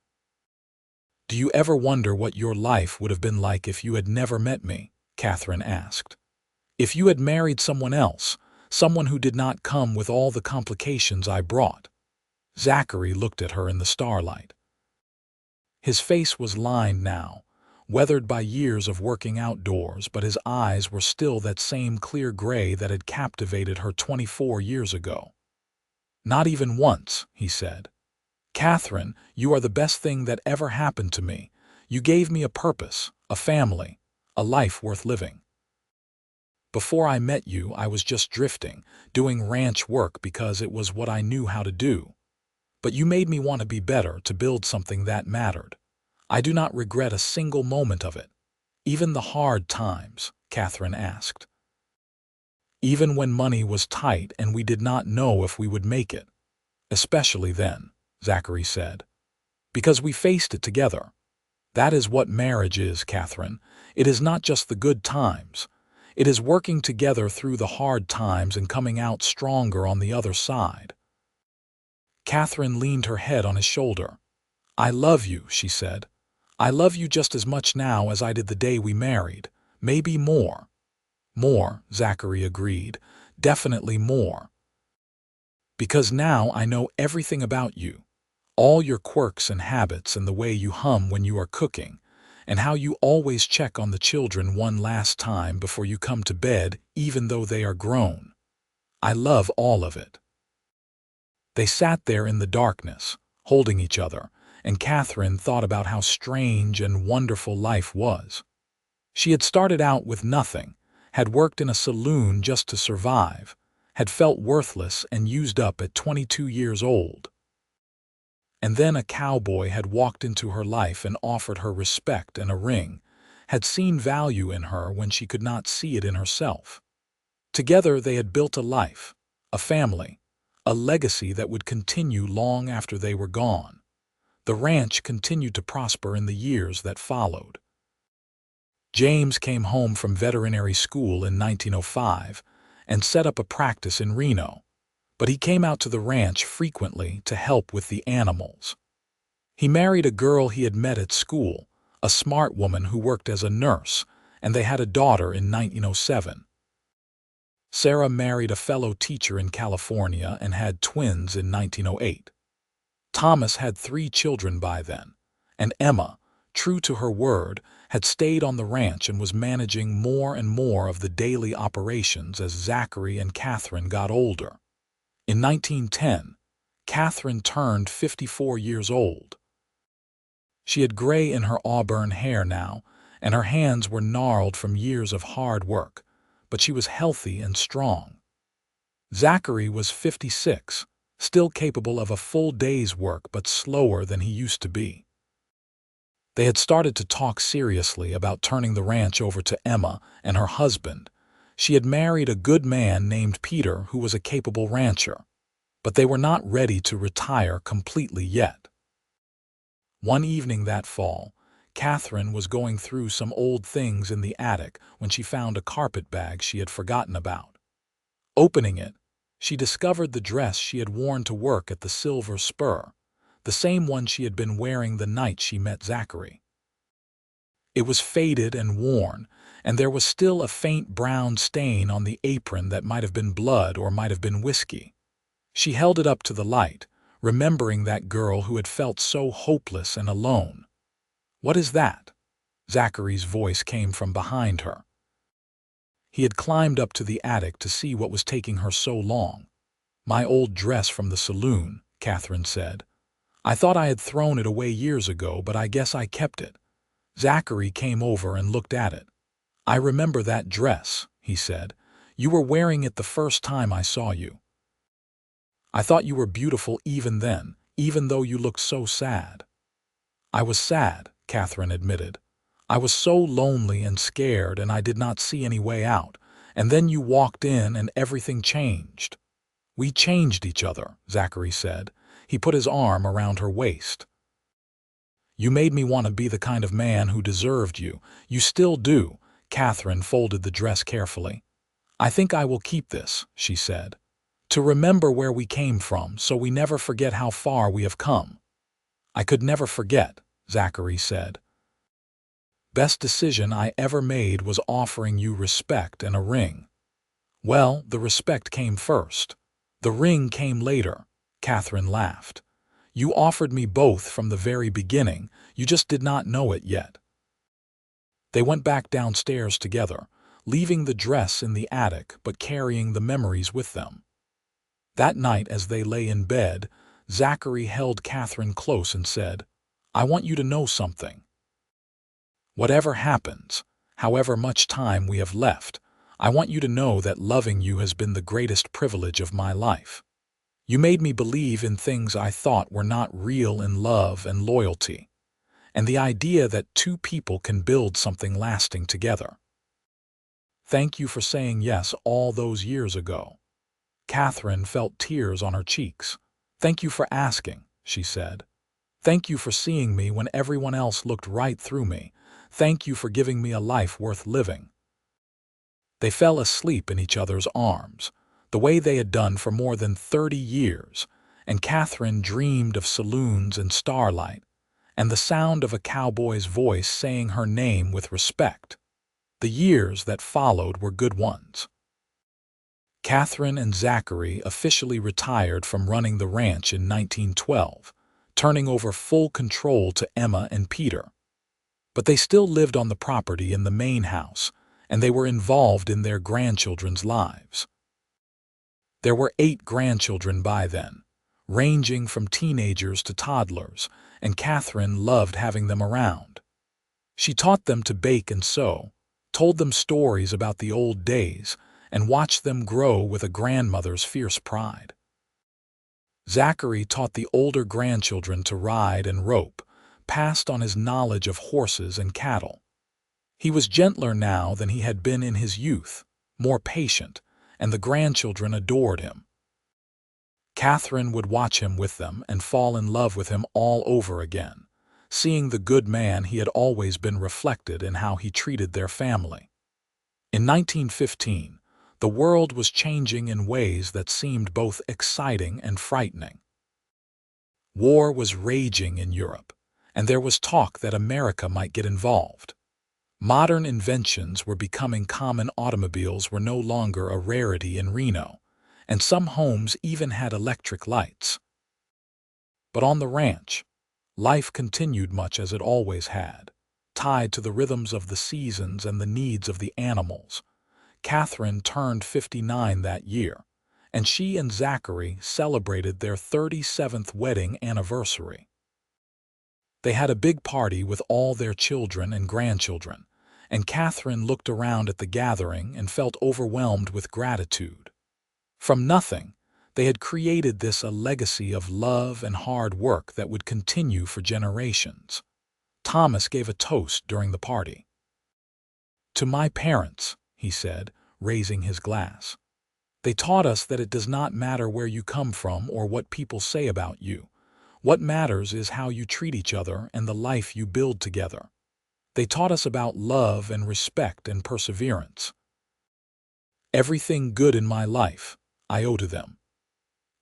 "Do you ever wonder what your life would have been like if you had never met me?" Katherine asked. "If you had married someone else, someone who did not come with all the complications I brought." Zachary looked at her in the starlight. His face was lined now, weathered by years of working outdoors, but his eyes were still that same clear gray that had captivated her 24 years ago. "Not even once," he said. "Katherine, you are the best thing that ever happened to me. You gave me a purpose, a family, a life worth living. Before I met you, I was just drifting, doing ranch work because it was what I knew how to do. But you made me want to be better, to build something that mattered. I do not regret a single moment of it." "Even the hard times?" Katherine asked. "Even when money was tight and we did not know if we would make it." "Especially then," Zachary said. "Because we faced it together. That is what marriage is, Katherine. It is not just the good times. It is working together through the hard times and coming out stronger on the other side." Katherine leaned her head on his shoulder. "I love you," she said. "I love you just as much now as I did the day we married. Maybe more." "More," Zachary agreed. "Definitely more. Because now I know everything about you. All your quirks and habits, and the way you hum when you are cooking, and how you always check on the children one last time before you come to bed, even though they are grown. I love all of it." They sat there in the darkness, holding each other, and Katherine thought about how strange and wonderful life was. She had started out with nothing, had worked in a saloon just to survive, had felt worthless and used up at 22 years old. And then a cowboy had walked into her life and offered her respect and a ring, had seen value in her when she could not see it in herself. Together they had built a life, a family, a legacy that would continue long after they were gone. The ranch continued to prosper in the years that followed. James came home from veterinary school in 1905 and set up a practice in Reno, but he came out to the ranch frequently to help with the animals. He married a girl he had met at school, a smart woman who worked as a nurse, and they had a daughter in 1907. Sarah married a fellow teacher in California and had twins in 1908. Thomas had 3 children by then, and Emma, true to her word, had stayed on the ranch and was managing more and more of the daily operations as Zachary and Katherine got older. In 1910, Katherine turned 54 years old. She had gray in her auburn hair now, and her hands were gnarled from years of hard work, but she was healthy and strong. Zachary was 56, still capable of a full day's work but slower than he used to be. They had started to talk seriously about turning the ranch over to Emma and her husband. She had married a good man named Peter who was a capable rancher, but they were not ready to retire completely yet. One evening that fall, Katherine was going through some old things in the attic when she found a carpet bag she had forgotten about. Opening it, she discovered the dress she had worn to work at the Silver Spur, the same one she had been wearing the night she met Zachary. It was faded and worn, and there was still a faint brown stain on the apron that might have been blood or might have been whiskey. She held it up to the light, remembering that girl who had felt so hopeless and alone. "What is that?" Zachary's voice came from behind her. He had climbed up to the attic to see what was taking her so long. "My old dress from the saloon," Katherine said. "I thought I had thrown it away years ago, but I guess I kept it." Zachary came over and looked at it. "I remember that dress," he said. "You were wearing it the first time I saw you. I thought you were beautiful even then, even though you looked so sad." "I was sad," Katherine admitted. "I was so lonely and scared, and I did not see any way out. And then you walked in and everything changed." "We changed each other," Zachary said. He put his arm around her waist. "You made me want to be the kind of man who deserved you. You still do." Katherine folded the dress carefully. "I think I will keep this," she said, "to remember where we came from so we never forget how far we have come." "I could never forget," Zachary said. Best decision I ever made was offering you respect and a ring. Well, the respect came first. The ring came later, Katherine laughed. You offered me both from the very beginning, you just did not know it yet. They went back downstairs together, leaving the dress in the attic but carrying the memories with them. That night as they lay in bed, Zachary held Katherine close and said, I want you to know something. Whatever happens, however much time we have left, I want you to know that loving you has been the greatest privilege of my life. You made me believe in things I thought were not real in love and loyalty, and the idea that two people can build something lasting together. Thank you for saying yes all those years ago. Katherine felt tears on her cheeks. Thank you for asking, she said. Thank you for seeing me when everyone else looked right through me. Thank you for giving me a life worth living. They fell asleep in each other's arms, the way they had done for more than 30 years, and Katherine dreamed of saloons and starlight, and the sound of a cowboy's voice saying her name with respect. The years that followed were good ones. Katherine and Zachary officially retired from running the ranch in 1912, turning over full control to Emma and Peter. But they still lived on the property in the main house, and they were involved in their grandchildren's lives. There were 8 grandchildren by then, ranging from teenagers to toddlers, and Katherine loved having them around. She taught them to bake and sew, told them stories about the old days, and watched them grow with a grandmother's fierce pride. Zachary taught the older grandchildren to ride and rope, passed on his knowledge of horses and cattle. He was gentler now than he had been in his youth, more patient, and the grandchildren adored him. Katherine would watch him with them and fall in love with him all over again, seeing the good man he had always been reflected in how he treated their family. In 1915, the world was changing in ways that seemed both exciting and frightening. War was raging in Europe, and there was talk that America might get involved. Modern inventions were becoming common. Automobiles were no longer a rarity in Reno, and some homes even had electric lights. But on the ranch, life continued much as it always had, tied to the rhythms of the seasons and the needs of the animals. Katherine turned 59 that year, and she and Zachary celebrated their 37th wedding anniversary. They had a big party with all their children and grandchildren, and Katherine looked around at the gathering and felt overwhelmed with gratitude. From nothing, they had created a legacy of love and hard work that would continue for generations. Thomas gave a toast during the party. To my parents, he said, raising his glass. They taught us that it does not matter where you come from or what people say about you. What matters is how you treat each other and the life you build together. They taught us about love and respect and perseverance. Everything good in my life, I owe to them.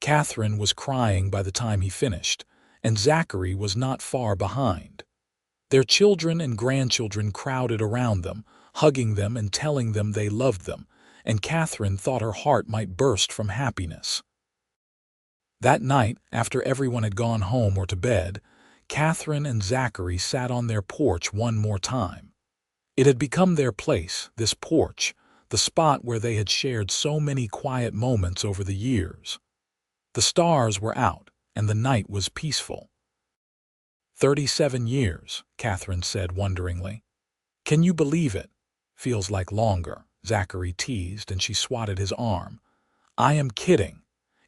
Katherine was crying by the time he finished, and Zachary was not far behind. Their children and grandchildren crowded around them, hugging them and telling them they loved them, and Katherine thought her heart might burst from happiness. That night, after everyone had gone home or to bed, Katherine and Zachary sat on their porch one more time. It had become their place, this porch, the spot where they had shared so many quiet moments over the years. The stars were out, and the night was peaceful. 37 years, Katherine said wonderingly. Can you believe it? Feels like longer, Zachary teased, and she swatted his arm. I am kidding.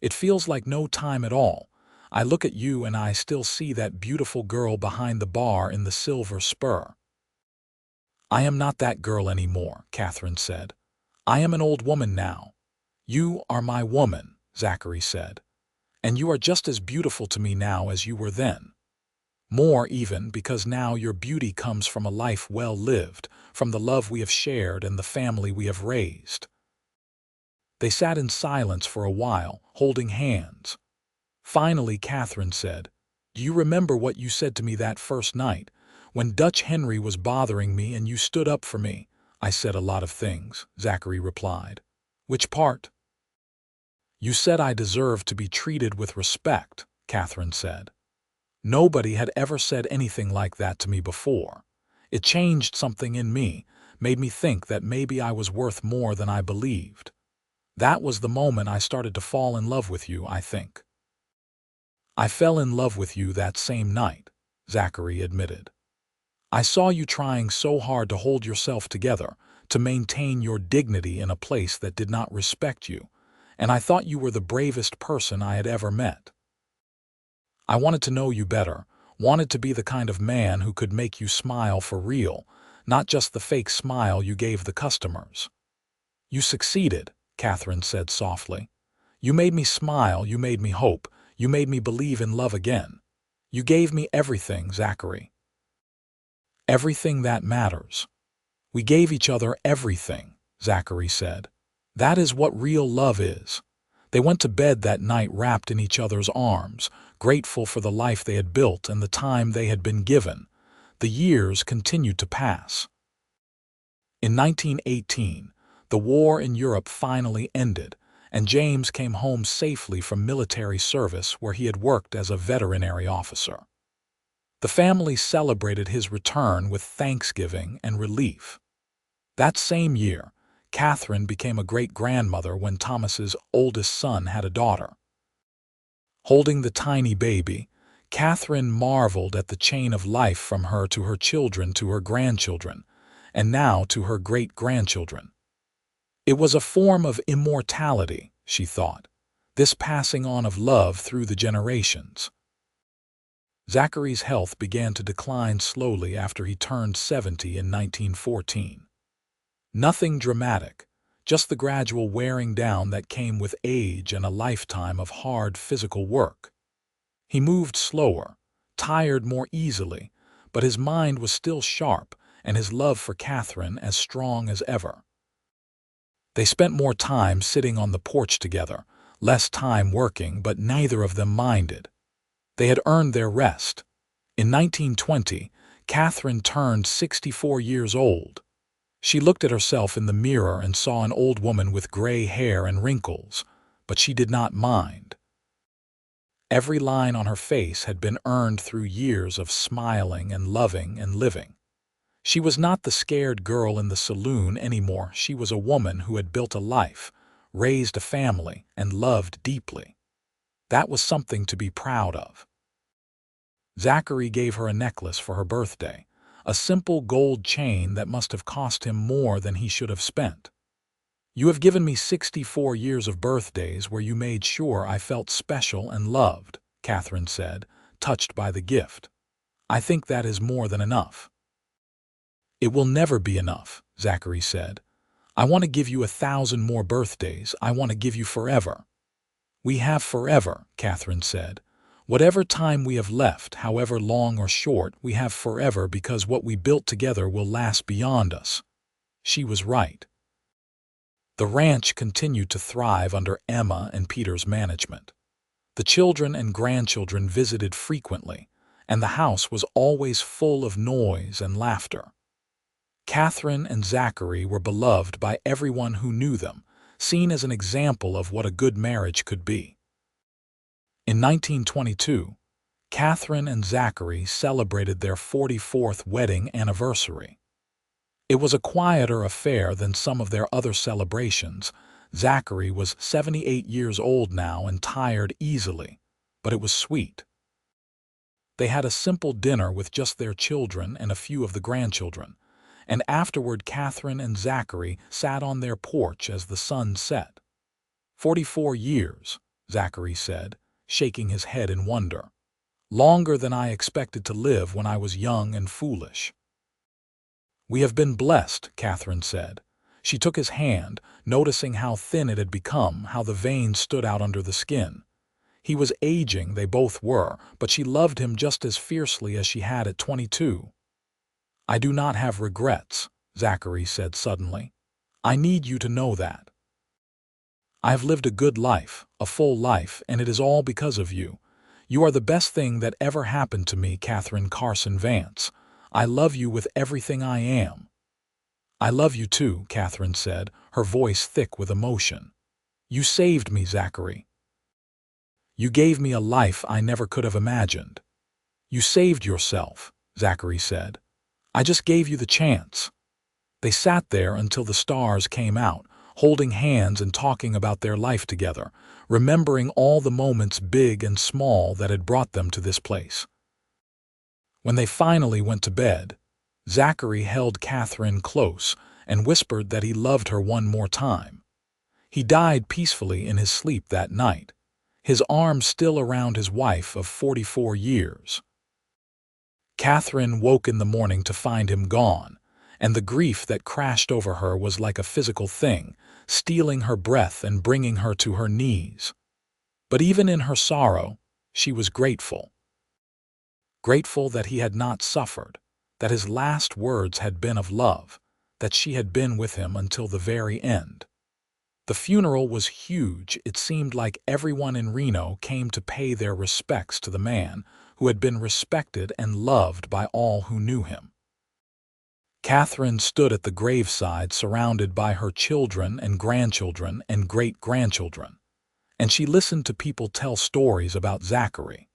It feels like no time at all. I look at you and I still see that beautiful girl behind the bar in the silver spur. I am not that girl anymore, Katherine said. I am an old woman now. You are my woman, Zachary said. And you are just as beautiful to me now as you were then. More even, because now your beauty comes from a life well lived, from the love we have shared and the family we have raised. They sat in silence for a while, holding hands. Finally, Katherine said, Do you remember what you said to me that first night, When Dutch Henry was bothering me and you stood up for me, I said a lot of things, Zachary replied. Which part? You said I deserved to be treated with respect, Katherine said. Nobody had ever said anything like that to me before. It changed something in me, made me think that maybe I was worth more than I believed. That was the moment I started to fall in love with you, I think. I fell in love with you that same night, Zachary admitted. I saw you trying so hard to hold yourself together, to maintain your dignity in a place that did not respect you, and I thought you were the bravest person I had ever met. I wanted to know you better, wanted to be the kind of man who could make you smile for real, not just the fake smile you gave the customers. You succeeded, Katherine said softly. You made me smile, you made me hope, you made me believe in love again. You gave me everything, Zachary. Everything that matters. We gave each other everything, Zachary said. That is what real love is. They went to bed that night wrapped in each other's arms, grateful for the life they had built and the time they had been given. The years continued to pass. In 1918, the war in Europe finally ended, and James came home safely from military service where he had worked as a veterinary officer. The family celebrated his return with thanksgiving and relief. That same year, Katherine became a great-grandmother when Thomas's oldest son had a daughter. Holding the tiny baby, Katherine marveled at the chain of life from her to her children to her grandchildren, and now to her great-grandchildren. It was a form of immortality, she thought, this passing on of love through the generations. Zachary's health began to decline slowly after he turned 70 in 1914. Nothing dramatic, just the gradual wearing down that came with age and a lifetime of hard physical work. He moved slower, tired more easily, but his mind was still sharp and his love for Katherine as strong as ever. They spent more time sitting on the porch together, less time working, but neither of them minded. They had earned their rest. In 1920, Katherine turned 64 years old. She looked at herself in the mirror and saw an old woman with gray hair and wrinkles, but she did not mind. Every line on her face had been earned through years of smiling and loving and living. She was not the scared girl in the saloon anymore. She was a woman who had built a life, raised a family, and loved deeply. That was something to be proud of. Zachary gave her a necklace for her birthday, a simple gold chain that must have cost him more than he should have spent. You have given me 64 years of birthdays where you made sure I felt special and loved, Katherine said, touched by the gift. I think that is more than enough. It will never be enough, Zachary said. I want to give you 1,000 more birthdays. I want to give you forever. We have forever, Katherine said. Whatever time we have left, however long or short, we have forever because what we built together will last beyond us. She was right. The ranch continued to thrive under Emma and Peter's management. The children and grandchildren visited frequently, and the house was always full of noise and laughter. Katherine and Zachary were beloved by everyone who knew them, seen as an example of what a good marriage could be. In 1922, Katherine and Zachary celebrated their 44th wedding anniversary. It was a quieter affair than some of their other celebrations. Zachary was 78 years old now and tired easily, but it was sweet. They had a simple dinner with just their children and a few of the grandchildren, and afterward Katherine and Zachary sat on their porch as the sun set. 44 years, Zachary said, shaking his head in wonder. Longer than I expected to live when I was young and foolish. We have been blessed, Katherine said. She took his hand, noticing how thin it had become, how the veins stood out under the skin. He was aging, they both were, but she loved him just as fiercely as she had at 22. I do not have regrets, Zachary said suddenly. I need you to know that. I have lived a good life, a full life, and it is all because of you. You are the best thing that ever happened to me, Katherine Carson Vance. I love you with everything I am." "I love you too," Katherine said, her voice thick with emotion. "You saved me, Zachary. You gave me a life I never could have imagined." "You saved yourself," Zachary said. "I just gave you the chance." They sat there until the stars came out, holding hands and talking about their life together, remembering all the moments big and small that had brought them to this place. When they finally went to bed, Zachary held Katherine close and whispered that he loved her one more time. He died peacefully in his sleep that night, his arms still around his wife of 44 years. Katherine woke in the morning to find him gone, and the grief that crashed over her was like a physical thing, stealing her breath and bringing her to her knees. But even in her sorrow, she was grateful. Grateful that he had not suffered, that his last words had been of love, that she had been with him until the very end. The funeral was huge. It seemed like everyone in Reno came to pay their respects to the man who had been respected and loved by all who knew him. Katherine stood at the graveside surrounded by her children and grandchildren and great-grandchildren, and she listened to people tell stories about Zachary,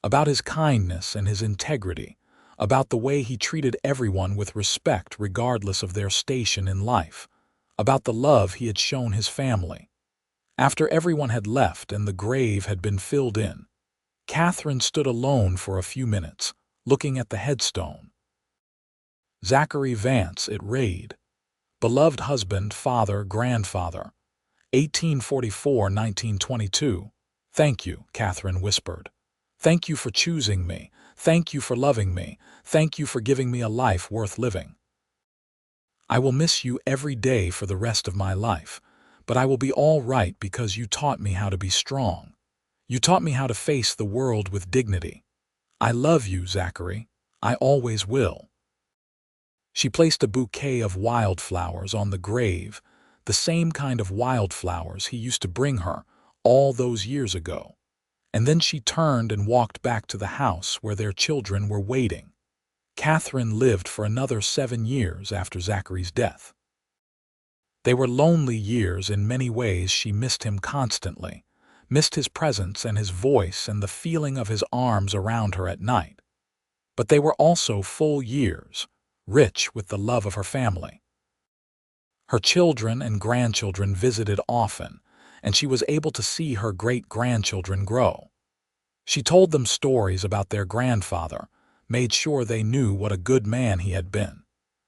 about his kindness and his integrity, about the way he treated everyone with respect regardless of their station in life, about the love he had shown his family. After everyone had left and the grave had been filled in, Katherine stood alone for a few minutes, looking at the headstone. Zachary Vance, it read, "Beloved husband, father, grandfather, 1844–1922. Thank you," Katherine whispered. "Thank you for choosing me. Thank you for loving me. Thank you for giving me a life worth living. I will miss you every day for the rest of my life, but I will be all right because you taught me how to be strong. You taught me how to face the world with dignity. I love you, Zachary. I always will." She placed a bouquet of wildflowers on the grave, the same kind of wildflowers he used to bring her all those years ago. And then she turned and walked back to the house where their children were waiting. Katherine lived for another 7 years after Zachary's death. They were lonely years in many ways. She missed him constantly, missed his presence and his voice and the feeling of his arms around her at night. But they were also full years, rich with the love of her family. Her children and grandchildren visited often, and she was able to see her great-grandchildren grow. She told them stories about their grandfather, made sure they knew what a good man he had been.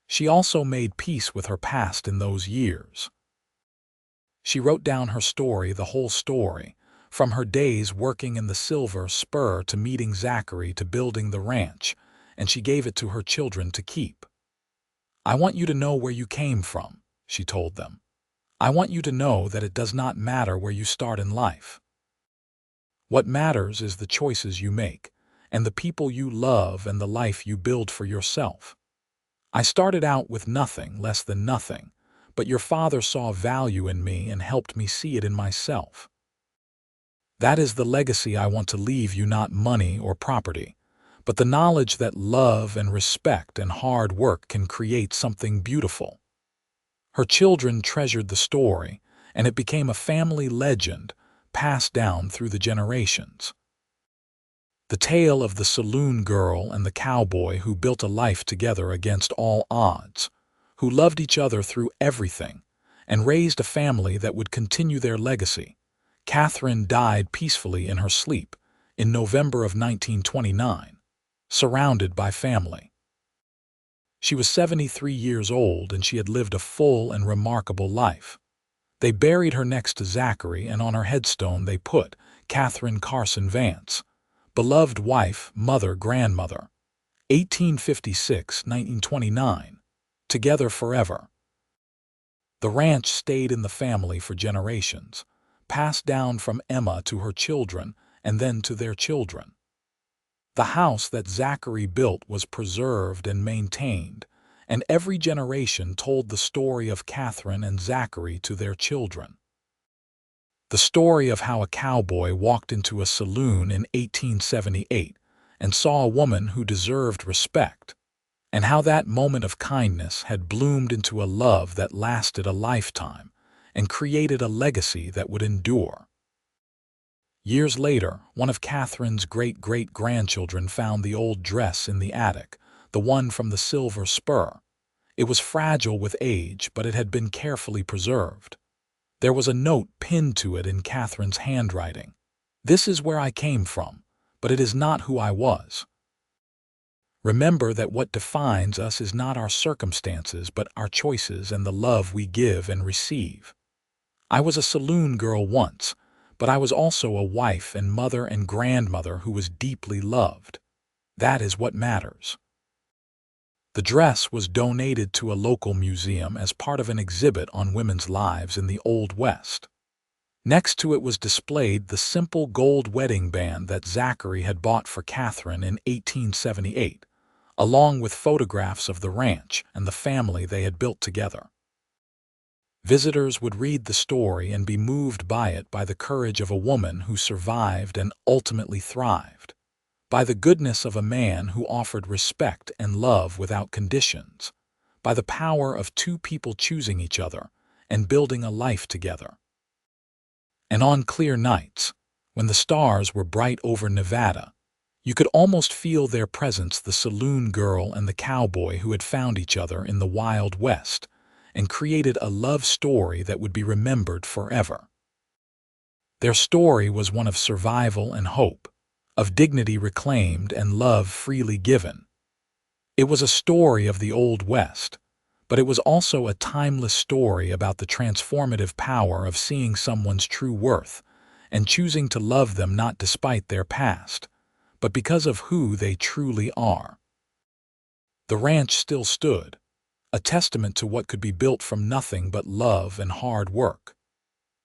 She also made peace with her past in those years. She wrote down her story, the whole story, from her days working in the Silver Spur to meeting Zachary to building the ranch, and she gave it to her children to keep. "I want you to know where you came from," she told them. "I want you to know that it does not matter where you start in life. What matters is the choices you make, and the people you love and the life you build for yourself. I started out with nothing, less than nothing, but your father saw value in me and helped me see it in myself. That is the legacy I want to leave you, not money or property, but the knowledge that love and respect and hard work can create something beautiful." Her children treasured the story, and it became a family legend passed down through the generations. The tale of the saloon girl and the cowboy who built a life together against all odds, who loved each other through everything, and raised a family that would continue their legacy. Katherine died peacefully in her sleep in November of 1929, surrounded by family. She was 73 years old and she had lived a full and remarkable life. They buried her next to Zachary, and on her headstone they put Katherine Carson Vance, beloved wife, mother, grandmother, 1856–1929, together forever. The ranch stayed in the family for generations, passed down from Emma to her children and then to their children. The house that Zachary built was preserved and maintained, and every generation told the story of Katherine and Zachary to their children. The story of how a cowboy walked into a saloon in 1878 and saw a woman who deserved respect, and how that moment of kindness had bloomed into a love that lasted a lifetime and created a legacy that would endure. Years later, one of Catherine's great-great-grandchildren found the old dress in the attic, the one from the Silver Spur. It was fragile with age, but it had been carefully preserved. There was a note pinned to it in Catherine's handwriting. "This is where I came from, but it is not who I was. Remember that what defines us is not our circumstances, but our choices and the love we give and receive." I was a saloon girl once, but I was also a wife and mother and grandmother who was deeply loved. That is what matters. The dress was donated to a local museum as part of an exhibit on women's lives in the Old West. Next to it was displayed the simple gold wedding band that Zachary had bought for Katherine in 1878, along with photographs of the ranch and the family they had built together. Visitors would read the story and be moved by it, by the courage of a woman who survived and ultimately thrived, by the goodness of a man who offered respect and love without conditions, by the power of two people choosing each other and building a life together. And on clear nights, when the stars were bright over Nevada, you could almost feel their presence, the saloon girl and the cowboy who had found each other in the Wild West and created a love story that would be remembered forever. Their story was one of survival and hope, of dignity reclaimed and love freely given. It was a story of the Old West, but it was also a timeless story about the transformative power of seeing someone's true worth and choosing to love them not despite their past, but because of who they truly are. The ranch still stood, a testament to what could be built from nothing but love and hard work.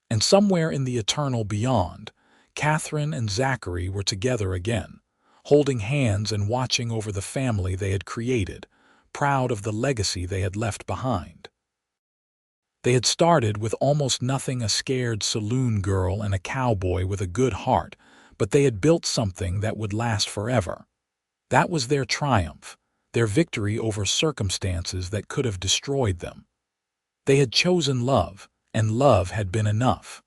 And somewhere in the eternal beyond, Katherine and Zachary were together again, holding hands and watching over the family they had created, proud of the legacy they had left behind. They had started with almost nothing, a scared saloon girl and a cowboy with a good heart, but they had built something that would last forever. That was their triumph, their victory over circumstances that could have destroyed them. They had chosen love, and love had been enough.